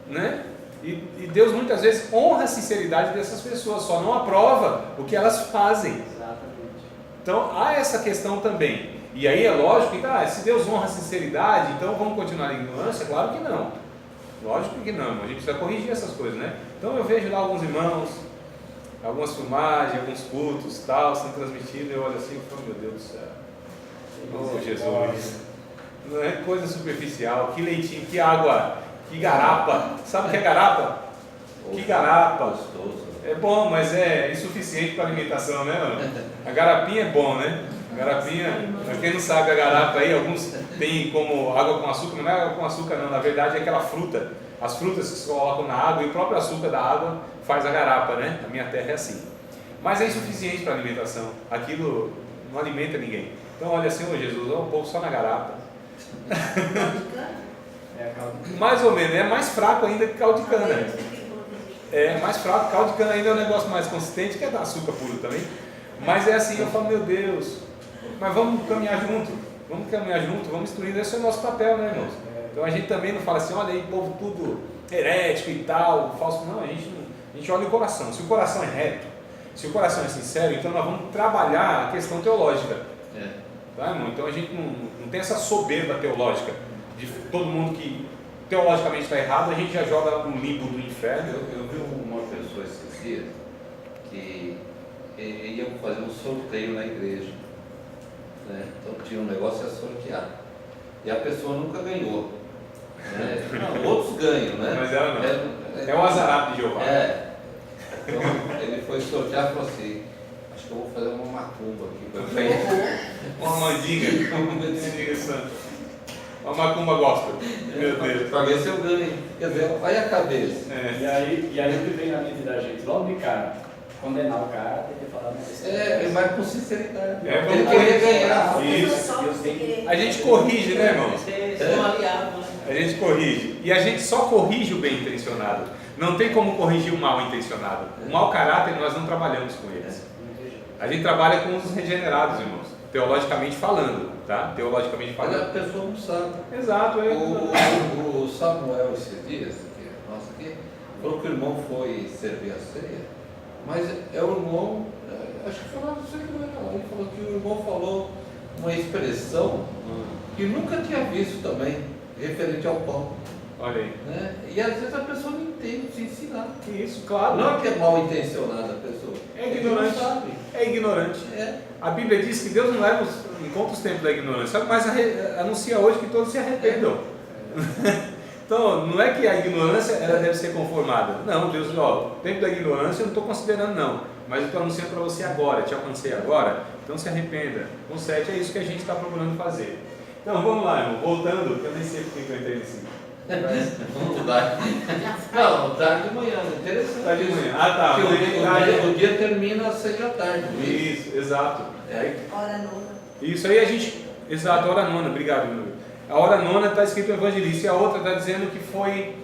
né? E Deus muitas vezes honra a sinceridade dessas pessoas, só não aprova o que elas fazem. Exatamente. Então há essa questão também. E aí é lógico que se Deus honra a sinceridade, então vamos continuar na ignorância? Claro que não. Lógico que não, a gente precisa corrigir essas coisas, né? Então eu vejo lá alguns irmãos, algumas filmagens, alguns cultos, tal, sendo transmitidos, eu olho assim e falo, meu Deus do céu, oh Jesus, não é coisa superficial, que leitinho, que água, que garapa, sabe o que é garapa? Que garapa, Gostoso. é bom, mas é insuficiente para alimentação, né, mano? A garapinha é bom, né? A garapinha, para quem não sabe a garapa aí, alguns tem como água com açúcar, não é água com açúcar não, na verdade é aquela fruta, as frutas que se colocam na água e o próprio açúcar da água faz a garapa, né? A minha terra é assim. Mas é insuficiente para alimentação, aquilo não alimenta ninguém. Então olha assim, ô Jesus, olha o povo só na garapa. Mais ou menos, é mais fraco ainda que caldo de cana. É mais fraco, caldo de cana ainda é um negócio mais consistente, que é da açúcar puro também. Mas é assim, eu falo, meu Deus, mas vamos caminhar junto, vamos instruindo, esse é o nosso papel, né, irmãos? Então a gente também não fala assim, olha aí, povo tudo herético e tal, falso, não, a gente olha o coração. Se o coração é reto, se o coração é sincero, então nós vamos trabalhar a questão teológica. Tá, irmão? Então a gente não tem essa soberba teológica de todo mundo que teologicamente está errado, a gente já joga no limbo do inferno. Eu vi uma pessoa esses dias que iam fazer um sorteio na igreja, né? Então tinha um negócio a sortear e a pessoa nunca ganhou, né? Não, outros ganham, né? Mas ela não. É o azarado de Jeová. Então ele foi sortear e falou assim, acho que eu vou fazer uma macumba aqui para frente. Uma mandinga, uma mandinga santa. Uma macumba gospel. Meu Deus. Para ver se eu ganho. Quer dizer, olha a cabeça. E aí o que vem na mente da gente, logo de cara, condenar o cara, tem que falar, mas Ele vai com sinceridade. Ele queria ganhar. Isso. A gente corrige, né, irmãos? São aliados, né? A gente corrige. E a gente só corrige o bem intencionado. Não tem como corrigir o mal intencionado. O mau caráter nós não trabalhamos com eles. A gente trabalha com os regenerados, irmãos. Teologicamente falando, tá? Teologicamente Mas falando. a pessoa não sabe. Exato. O Samuel, esses dias, aqui, falou que o irmão foi servir a ceia, mas é o irmão, acho que falou, não sei o que era lá, ele falou que o irmão falou uma expressão que nunca tinha visto também, referente ao pão. Olha aí. Né? E às vezes a pessoa não entende se ensinar. Isso, claro. Não é que é mal intencionada a pessoa. É ignorante. Não sabe. É ignorante. A Bíblia diz que Deus não leva em conta os tempos da ignorância, mas anuncia hoje que todos se arrependam. Então, não é que a ignorância ela deve ser conformada. Não, Deus, o tempo da ignorância eu não estou considerando não, mas eu estou anunciando para você agora, te alcancei agora, então se arrependa. Conserte, é isso que a gente está procurando fazer. Então, vamos lá, irmão, voltando, que eu nem sei porque eu entrei nesse. Vamos mudar. Não, tarde de manhã, interessante. Tarde de manhã. Ah, tá. Porque o dia termina às 6 da tarde. Isso, exato. Hora nona. Isso aí a gente Exato, a hora nona, obrigado, meu amigo. A hora nona está escrito no evangelista, e a outra está dizendo que foi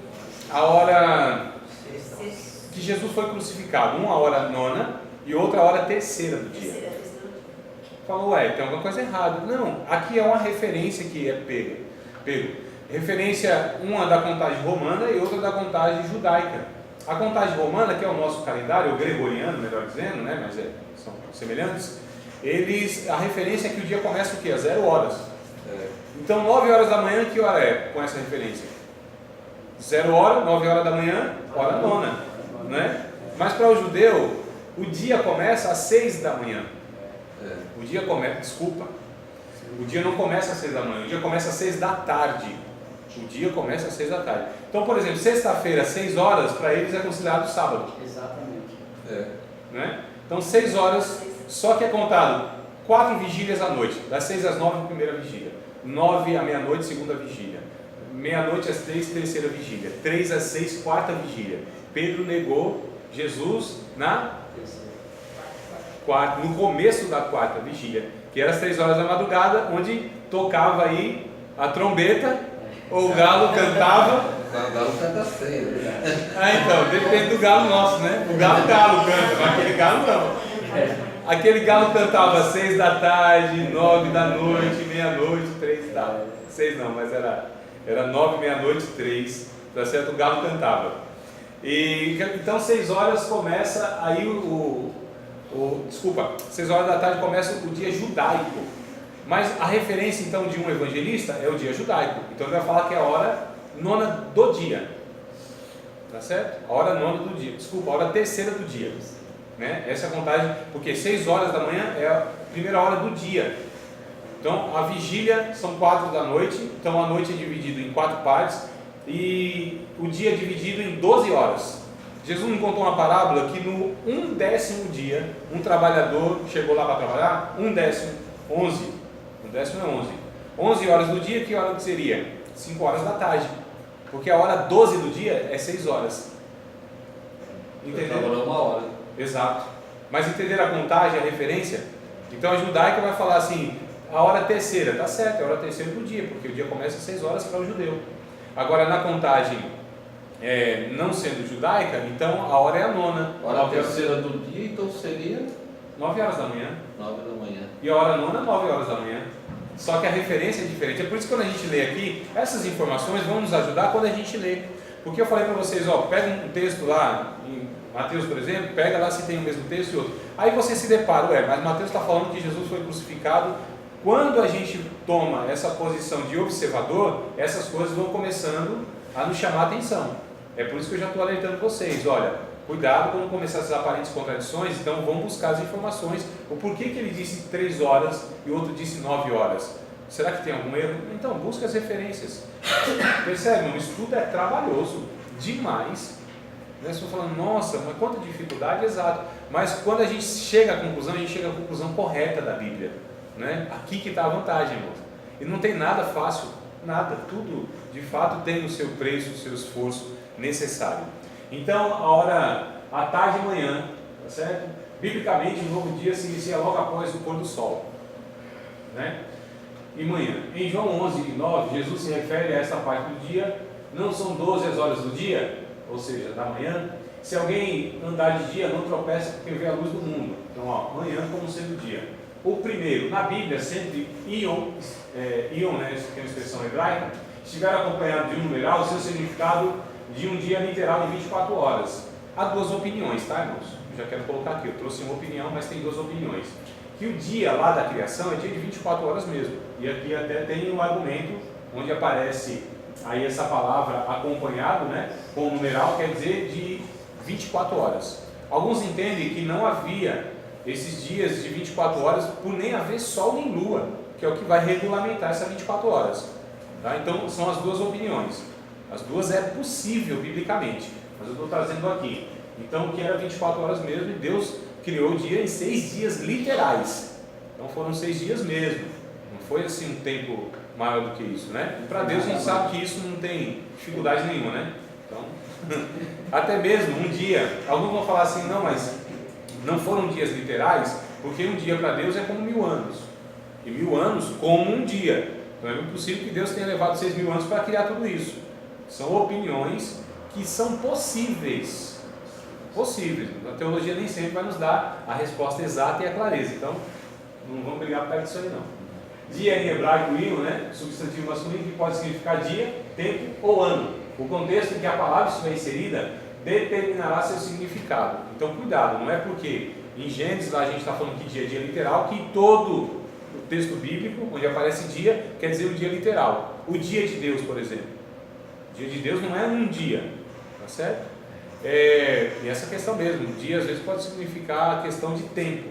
a hora que Jesus foi crucificado. Uma hora nona e outra hora terceira do dia. Falou, tem alguma coisa errada. Não, aqui é uma referência que é pego. Referência, uma da contagem romana e outra da contagem judaica. A contagem romana, que é o nosso calendário, o gregoriano, melhor dizendo, né? Mas são semelhantes. A referência é que o dia começa o quê? Às 0 horas. Então 9 horas da manhã, que hora é com essa referência? 0 hora, 9 horas da manhã, hora nona, né? Mas para o judeu, o dia começa às 6 da manhã. O dia não começa às 6 da manhã, o dia começa às 6 da tarde. O dia começa às 6 da tarde. Então, por exemplo, sexta-feira, 6 horas, para eles é considerado sábado. Exatamente. Né? Então, 6 horas, só que é contado 4 vigílias à noite, das 6 às 9, primeira vigília, 9 à meia-noite, segunda vigília, meia-noite às 3, terceira vigília, 3 às 6, quarta vigília. Pedro negou Jesus no começo da quarta vigília, que era às 3 horas da madrugada, onde tocava aí a trombeta, ou o galo cantava. O galo canta feio. Então, depende do galo nosso, né? O galo canta, mas aquele galo não. Aquele galo cantava às 6 da tarde, 9 da noite, meia-noite, 3 da tarde. 6 não, mas era 9, meia-noite, 3, tá certo? O galo cantava. Então 6 horas começa aí desculpa, 6 horas da tarde começa o dia judaico. Mas a referência então de um evangelista é o dia judaico. Então ele vai falar que é a hora nona do dia. Tá certo? A hora nona do dia. Desculpa, a hora terceira do dia. Né? Essa é a contagem, porque 6 horas da manhã é a primeira hora do dia. Então a vigília são 4 da noite. Então a noite é dividida em 4 partes. E o dia é dividido em 12 horas. Jesus não contou uma parábola que no 1/10 dia, um trabalhador chegou lá para trabalhar, 1/10, 11. 1/10 é 11. 11 horas do dia, que hora que seria? 5 horas da tarde. Porque a hora 12 do dia é 6 horas. Entenderam? Trabalhou 1 hora. Exato. Mas entenderam a contagem, a referência? Então a judaica vai falar assim, a hora terceira, tá certo, é a hora terceira do dia, porque o dia começa às 6 horas para o judeu. Agora na contagem não sendo judaica, então a hora é a nona. A hora terceira do dia, então seria 9 horas da manhã. 9 da manhã. E a hora nona, 9 horas da manhã. Só que a referência é diferente. É por isso que quando a gente lê aqui, essas informações vão nos ajudar quando a gente lê. Porque eu falei para vocês, pega um texto lá, em Mateus, por exemplo, pega lá se tem o mesmo texto e outro. Aí você se depara, mas Mateus está falando que Jesus foi crucificado. Quando a gente toma essa posição de observador, essas coisas vão começando a nos chamar a atenção. É por isso que eu já estou alertando vocês, olha, cuidado quando começar essas aparentes contradições, então vamos buscar as informações, o porquê que ele disse 3 horas e o outro disse 9 horas. Será que tem algum erro? Então, busca as referências. Percebe? O estudo é trabalhoso demais. Né? Você está falando, nossa, mas quanta dificuldade, exato. Mas quando a gente chega à conclusão, a gente chega à conclusão correta da Bíblia. Né? Aqui que está a vantagem, irmãos. E não tem nada fácil, nada. Tudo, de fato, tem o seu preço, o seu esforço necessário. Então, a tarde e manhã, tá certo? Biblicamente, o novo dia se inicia logo após o pôr do sol. Né? E manhã. Em João 11:9, Jesus se refere a essa parte do dia. Não são 12 as horas do dia, ou seja, da manhã. Se alguém andar de dia, não tropeça porque vê a luz do mundo. Então, manhã como sendo dia. O primeiro, na Bíblia, sempre Ion, né, que é uma expressão hebraica, estiver acompanhado de um numeral, o seu significado de um dia literal de 24 horas. Há 2 opiniões, tá, irmãos? Eu já quero colocar aqui, eu trouxe uma opinião, mas tem 2 opiniões. Que o dia lá da criação é dia de 24 horas mesmo. E aqui até tem um argumento onde aparece aí essa palavra acompanhado, né, com o numeral, quer dizer de 24 horas. Alguns entendem que não havia esses dias de 24 horas por nem haver sol nem lua, que é o que vai regulamentar essas 24 horas. Tá? Então são as 2 opiniões. As 2 é possível biblicamente, mas eu estou trazendo aqui. Então que era 24 horas mesmo, e Deus criou o dia em 6 dias literais. Então foram 6 dias mesmo. Não foi assim um tempo maior do que isso, né? Para Deus a gente sabe que isso não tem dificuldade nenhuma, né? Então, até mesmo um dia, alguns vão falar assim, não, mas não foram dias literais, porque um dia para Deus é como 1000 anos. E 1000 anos como um dia. Então é muito possível que Deus tenha levado 6.000 anos para criar tudo isso. São opiniões que são possíveis. Possíveis. A teologia nem sempre vai nos dar a resposta exata e a clareza. Então, não vamos brigar por causa disso aí não. Dia em hebraico, hino, né? Substantivo masculino que pode significar dia, tempo ou ano. O contexto em que a palavra estiver inserida determinará seu significado. Então cuidado, não é porque em Gênesis lá a gente está falando que dia é dia literal, que todo o texto bíblico, onde aparece dia, quer dizer o dia literal. O dia de Deus, por exemplo. O dia de Deus não é um dia, tá certo? E essa questão mesmo, dia às vezes pode significar a questão de tempo.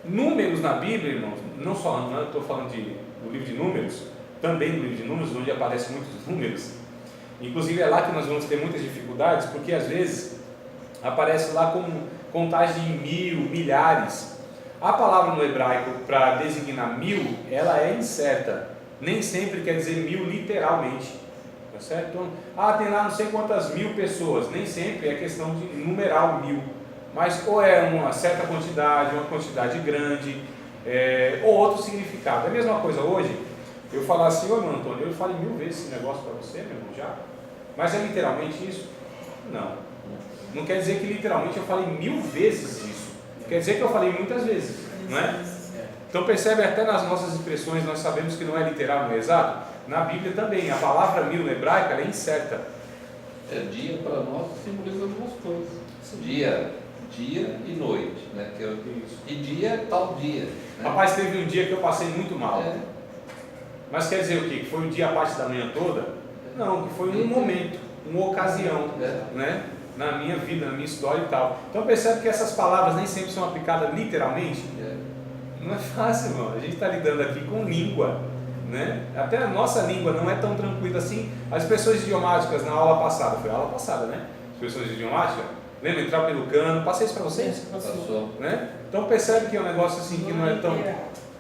Números na Bíblia, irmãos, não só, não estou falando do livro de Números, também do livro de Números, onde aparecem muitos números. Inclusive é lá que nós vamos ter muitas dificuldades, porque às vezes aparece lá com contagem de 1000, milhares. A palavra no hebraico para designar 1000, ela é incerta. Nem sempre quer dizer 1000 literalmente. Tá certo? Então, tem lá não sei quantas 1000 pessoas. Nem sempre é questão de numerar o 1000. Mas ou é uma certa quantidade, uma quantidade grande, ou outro significado. É a mesma coisa hoje. Eu falar assim, ô irmão Antônio, eu falei 1000 vezes esse negócio para você, meu irmão, já? Mas é literalmente isso? Não. Não quer dizer que literalmente eu falei 1000 vezes isso. Quer dizer que eu falei muitas vezes, não é? Então percebe, até nas nossas expressões nós sabemos que não é literal, não é exato? Na Bíblia também, a palavra 1000 na hebraica ela é incerta. Dia para nós simboliza algumas coisas. Dia e noite, né? E dia é tal dia. Né? Rapaz, teve um dia que eu passei muito mal. Mas quer dizer o quê? Que foi um dia a parte da manhã toda? Não, que foi um momento, uma ocasião, né? Na minha vida, na minha história e tal. Então percebe que essas palavras nem sempre são aplicadas literalmente. Não é fácil, irmão. A gente está lidando aqui com língua, né? Até a nossa língua não é tão tranquila assim. As expressões idiomáticas na aula passada, foi a aula passada, né? Expressões idiomáticas, lembra? Entrar pelo cano, passei isso para vocês? Passou. Né? Então percebe que é um negócio assim que não é tão...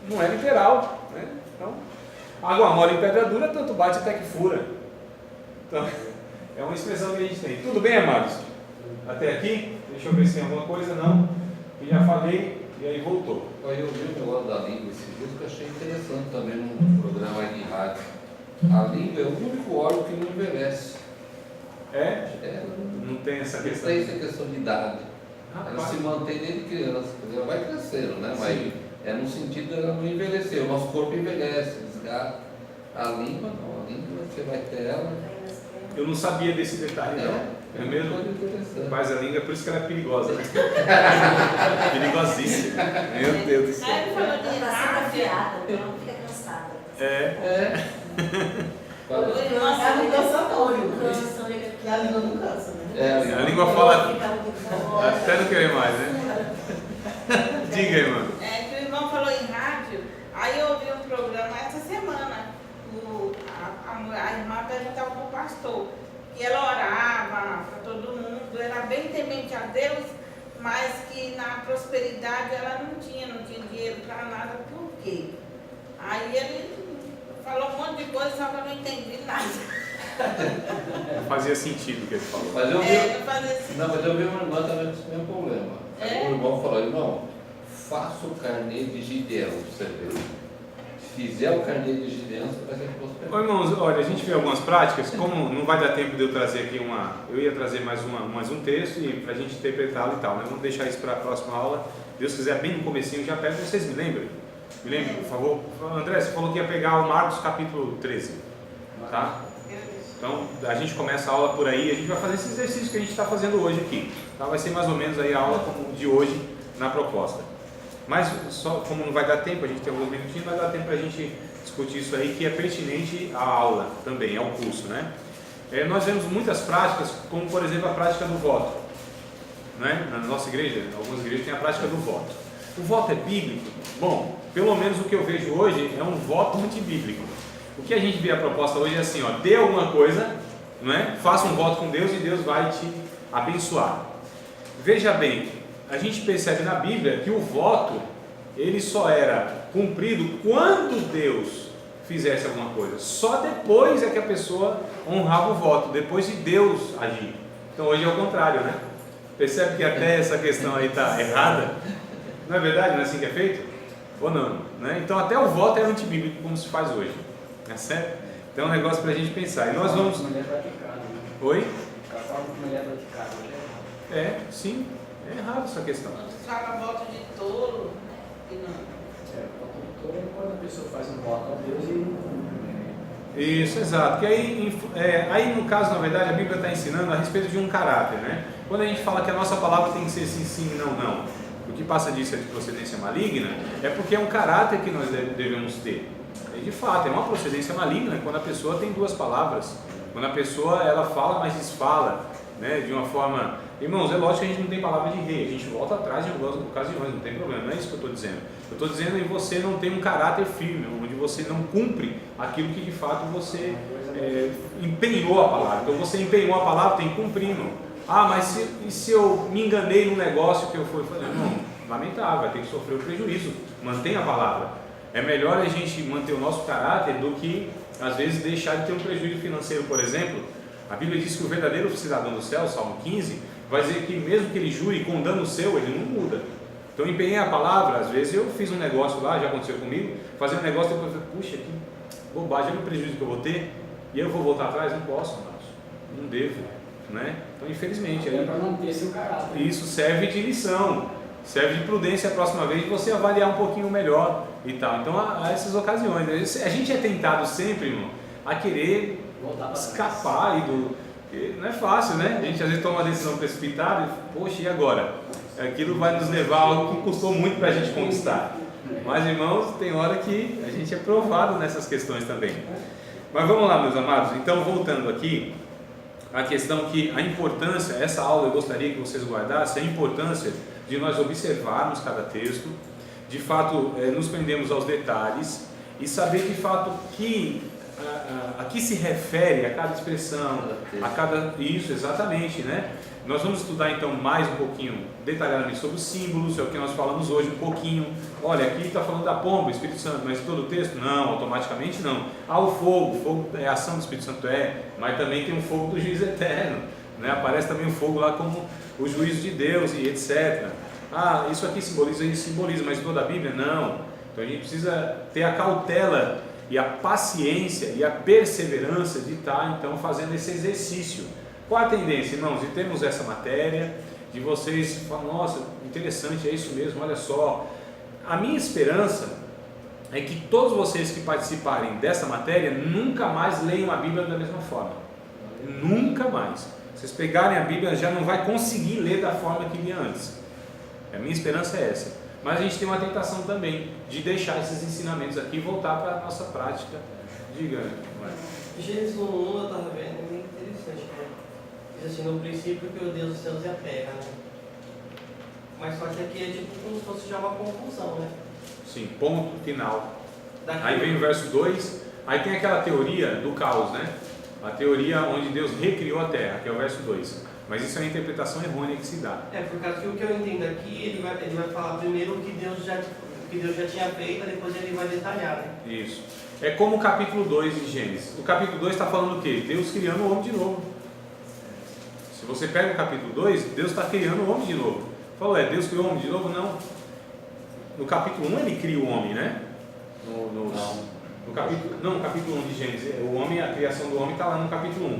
Não é literal, né? Então, água mole em pedra dura, tanto bate até que fura. Então, é uma expressão que a gente tem. Tudo bem, amados? Até aqui? Deixa eu ver se tem alguma coisa. Não. Eu já falei e aí voltou. Eu vi o negócio da língua esse dia que eu achei interessante também num programa aí de rádio. A língua é o único órgão que não envelhece. Não tem essa questão. Não tem essa questão de idade. Ela se mantém desde criança. Ela vai crescendo, né? Mas é no sentido de ela não envelhecer. O nosso corpo envelhece, desgasta. A língua não. A língua você vai ter ela. Eu não sabia desse detalhe, não. É mesmo? Mas a língua, por isso que ela é perigosa, né? Perigosíssima. Meu Deus do céu. Aí ele falou de afiada, não fica cansada. Ela não cansa não, e a língua não cansa, né? A língua fala até não querer mais, né? Diga, irmã. Que o irmão falou em rádio, aí eu ouvi um programa essa semana, a irmã perguntava para o pastor, que ela orava para todo mundo, era bem temente a Deus, mas que na prosperidade ela não tinha dinheiro para nada, por quê? Aí ele falou um monte de coisa, só que eu não entendi nada. Não fazia sentido o que ele falou. Mas eu vi, não mas eu vi uma irmã também com esse mesmo problema. Aí o irmão falou, irmão, faça o carnê de Gideão, você vê. Se fizer o carnê de Gideão, você vai ser prosperado. Ô, irmãos, olha, a gente vê algumas práticas, como não vai dar tempo de eu trazer aqui eu ia trazer mais um texto e para a gente interpretá-lo e tal, mas vamos deixar isso para a próxima aula. Deus quiser, bem no comecinho, já pego, vocês me lembram? Me lembrem, por favor? André, você falou que ia pegar o Marcos capítulo 13, tá? Então, a gente começa a aula por aí, a gente vai fazer esse exercício que a gente está fazendo hoje aqui, tá? Vai ser mais ou menos aí a aula como de hoje na proposta. Mas, só como não vai dar tempo, a gente tem alguns minutinhos, vai dar tempo para a gente discutir isso aí, que é pertinente à aula também, ao curso, né? Nós vemos muitas práticas, como por exemplo a prática do voto, né? Na nossa igreja, algumas igrejas têm a prática do voto. O voto é bíblico? Bom, pelo menos o que eu vejo hoje é um voto antibíblico. O que a gente vê a proposta hoje é assim, dê alguma coisa, não é? Faça um voto com Deus e Deus vai te abençoar. Veja bem, a gente percebe na Bíblia que o voto, ele só era cumprido quando Deus fizesse alguma coisa. Só depois é que a pessoa honrava o voto, depois de Deus agir. Então hoje é o contrário, né? Percebe que até essa questão aí está errada? Não é verdade? Não é assim que é feito? ou não, né? Então até o voto é antibíblico como se faz hoje, é certo? Então é um negócio para a gente pensar. E nós vamos... Mulher praticada, né? Oi? Casal com mulher praticada, né? Sim, é errado essa questão. Quando fala voto de tolo, e não. É quando a pessoa faz um voto a Deus e não cumpre, né? Isso, exato. Que aí no caso, na verdade, a Bíblia está ensinando a respeito de um caráter, né? Quando a gente fala que a nossa palavra tem que ser sim, sim, não, não, o que passa disso é de procedência maligna, é porque é um caráter que nós devemos ter. E de fato, é uma procedência maligna quando a pessoa tem duas palavras, quando a pessoa ela fala, mas desfala, né? De uma forma... Irmãos, é lógico que a gente não tem palavra de rei, a gente volta atrás em algumas ocasiões, não tem problema, não é isso que eu estou dizendo. Eu estou dizendo que você não tem um caráter firme, onde você não cumpre aquilo que de fato você empenhou a palavra. Então você empenhou a palavra, tem que cumprir, irmão. Ah, mas se eu me enganei no negócio que eu fui fazer? Não, lamentável, vai ter que sofrer o prejuízo. Mantenha a palavra. É melhor a gente manter o nosso caráter do que, às vezes, deixar de ter um prejuízo financeiro, por exemplo. A Bíblia diz que o verdadeiro cidadão do céu, Salmo 15, vai dizer que mesmo que ele jure com dano seu, ele não muda. Então eu empenhei a palavra, às vezes eu fiz um negócio lá, já aconteceu comigo, fazer um negócio e depois eu falei, puxa, que bobagem, olha o prejuízo que eu vou ter, e eu vou voltar atrás? Não posso, amados, não devo, né? Então infelizmente... É para manter seu caráter. Isso serve de lição, serve de prudência a próxima vez, você avaliar um pouquinho melhor e tal. Então há essas ocasiões, a gente é tentado sempre, irmão, a querer escapar do... Não é fácil, né? A gente às vezes toma uma decisão precipitada e, poxa, e agora? Aquilo vai nos levar a algo que custou muito para a gente conquistar. Mas, irmãos, tem hora que a gente é provado nessas questões também. Mas vamos lá, meus amados. Então, voltando aqui, a questão que a importância, essa aula eu gostaria que vocês guardassem, a importância de nós observarmos cada texto, de fato, nos prendemos aos detalhes e saber de fato que a que se refere a cada expressão, a cada... Isso, exatamente, né? Nós vamos estudar então mais um pouquinho, detalhadamente sobre os símbolos, é o que nós falamos hoje um pouquinho. Olha, aqui está falando da pomba, Espírito Santo, mas todo o texto? Não, automaticamente não. O fogo é a ação do Espírito Santo, mas também tem um fogo do juízo eterno, né? Aparece também o fogo lá como o juízo de Deus e etc. Isso aqui simboliza, mas toda a Bíblia? Não. Então a gente precisa ter a cautela e a paciência e a perseverança de estar então fazendo esse exercício. Qual a tendência, irmãos, de termos essa matéria, de vocês falarem, nossa, interessante, é isso mesmo, olha só. A minha esperança é que todos vocês que participarem dessa matéria nunca mais leiam a Bíblia da mesma forma. Nunca mais. Vocês pegarem a Bíblia já não vai conseguir ler da forma que lia antes. A minha esperança é essa. Mas a gente tem uma tentação também de deixar esses ensinamentos aqui e voltar para a nossa prática. Diga, Gênesis 1:1 eu estava vendo, é muito interessante, né? Diz assim, no princípio criou Deus os céus e a terra, né? Mas só que aqui é tipo como se fosse já uma conclusão, né? Sim, ponto final. Daqui Aí vem o verso 2, aí tem aquela teoria do caos, né? A teoria onde Deus recriou a terra, que é o verso 2. Mas isso é uma interpretação errônea que se dá. Por causa que o que eu entendo aqui, ele vai falar primeiro o que Deus já tinha feito, depois ele vai detalhar, né? Isso. É como o capítulo 2 de Gênesis. O capítulo 2 está falando o quê? Deus criando o homem de novo. Se você pega o capítulo 2, Deus está criando o homem de novo. Falou, Deus criou o homem de novo? Não. No capítulo 1 ele cria o homem, né? No capítulo 1 de Gênesis. O homem, a criação do homem está lá no capítulo 1.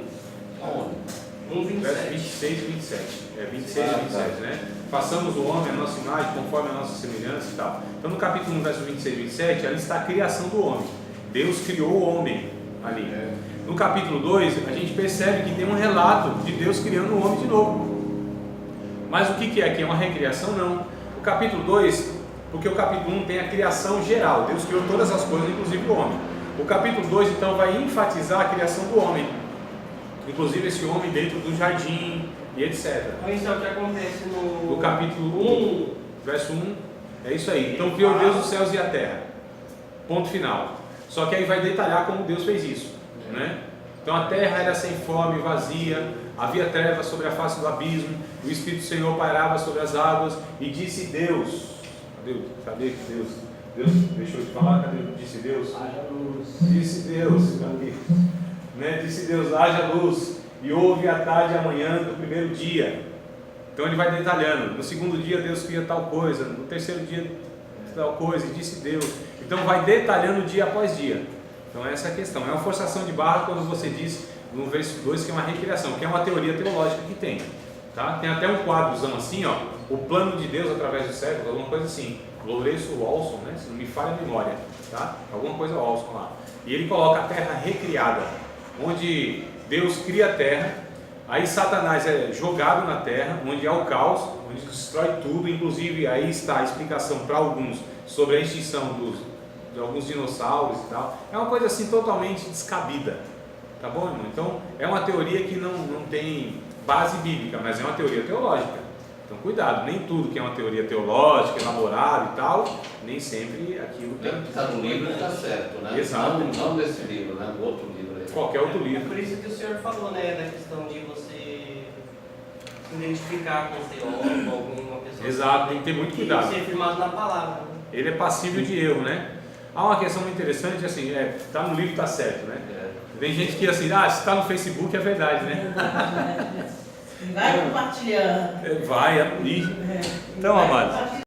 Aonde? 1:27. Verso 26 e 27. 26 e 27, né? Façamos o homem a nossa imagem, conforme a nossa semelhança e tal. Então no capítulo 1, verso 26 e 27, ali está a criação do homem. Deus criou o homem ali. No capítulo 2, a gente percebe que tem um relato de Deus criando o homem de novo. Mas o que é aqui? É uma recriação? Não. O capítulo 2, porque o capítulo 1 tem a criação geral. Deus criou todas as coisas, inclusive o homem. O capítulo 2, então, vai enfatizar a criação do homem. Inclusive esse homem dentro do jardim e etc. Então isso é o que acontece no capítulo 1, verso 1, é isso aí. Então criou Deus os céus e a terra. Ponto final. Só que aí vai detalhar como Deus fez isso, né? Então a terra era sem forma e vazia, havia trevas sobre a face do abismo, o Espírito do Senhor pairava sobre as águas, e disse Deus. Cadê Deus? Deus deixou de falar? Cadê? Disse Deus? Haja luz. Disse Deus, cadê? Disse Deus, haja luz, e houve a tarde e a manhã do primeiro dia. Então ele vai detalhando. No segundo dia Deus cria tal coisa, no terceiro dia tal coisa, e disse Deus. Então vai detalhando dia após dia. Então essa é a questão. É uma forçação de barra quando você diz no verso 2 que é uma recriação, que é uma teoria teológica que tem. Tá? Tem até um quadrozão assim, ó, o plano de Deus através dos séculos, alguma coisa assim. Lourenço Walson, né? Se não me falha a memória, tá? Alguma coisa Walson lá. E ele coloca a terra recriada, onde Deus cria a terra, aí Satanás é jogado na terra, onde há o caos, onde destrói tudo, inclusive aí está a explicação para alguns sobre a extinção de alguns dinossauros e tal. É uma coisa assim totalmente descabida, tá bom, irmão? Então é uma teoria que não tem base bíblica, mas é uma teoria teológica. Então cuidado, nem tudo que é uma teoria teológica, elaborada e tal, nem sempre aquilo que está no livro está certo, né? Exato. Não desse livro, né? Do outro livro aí. Qualquer outro livro. É por isso que o senhor falou, né, da questão de você se identificar com o teólogo, alguma pessoa. Exato, tem que ter muito cuidado. Ser firmado na palavra. Né? Ele é passível de erro, né? Há uma questão muito interessante, assim, tá no livro, está certo, né? Tem gente que assim, se está no Facebook é verdade, né? Vai compartilhando. Vai, então, amados.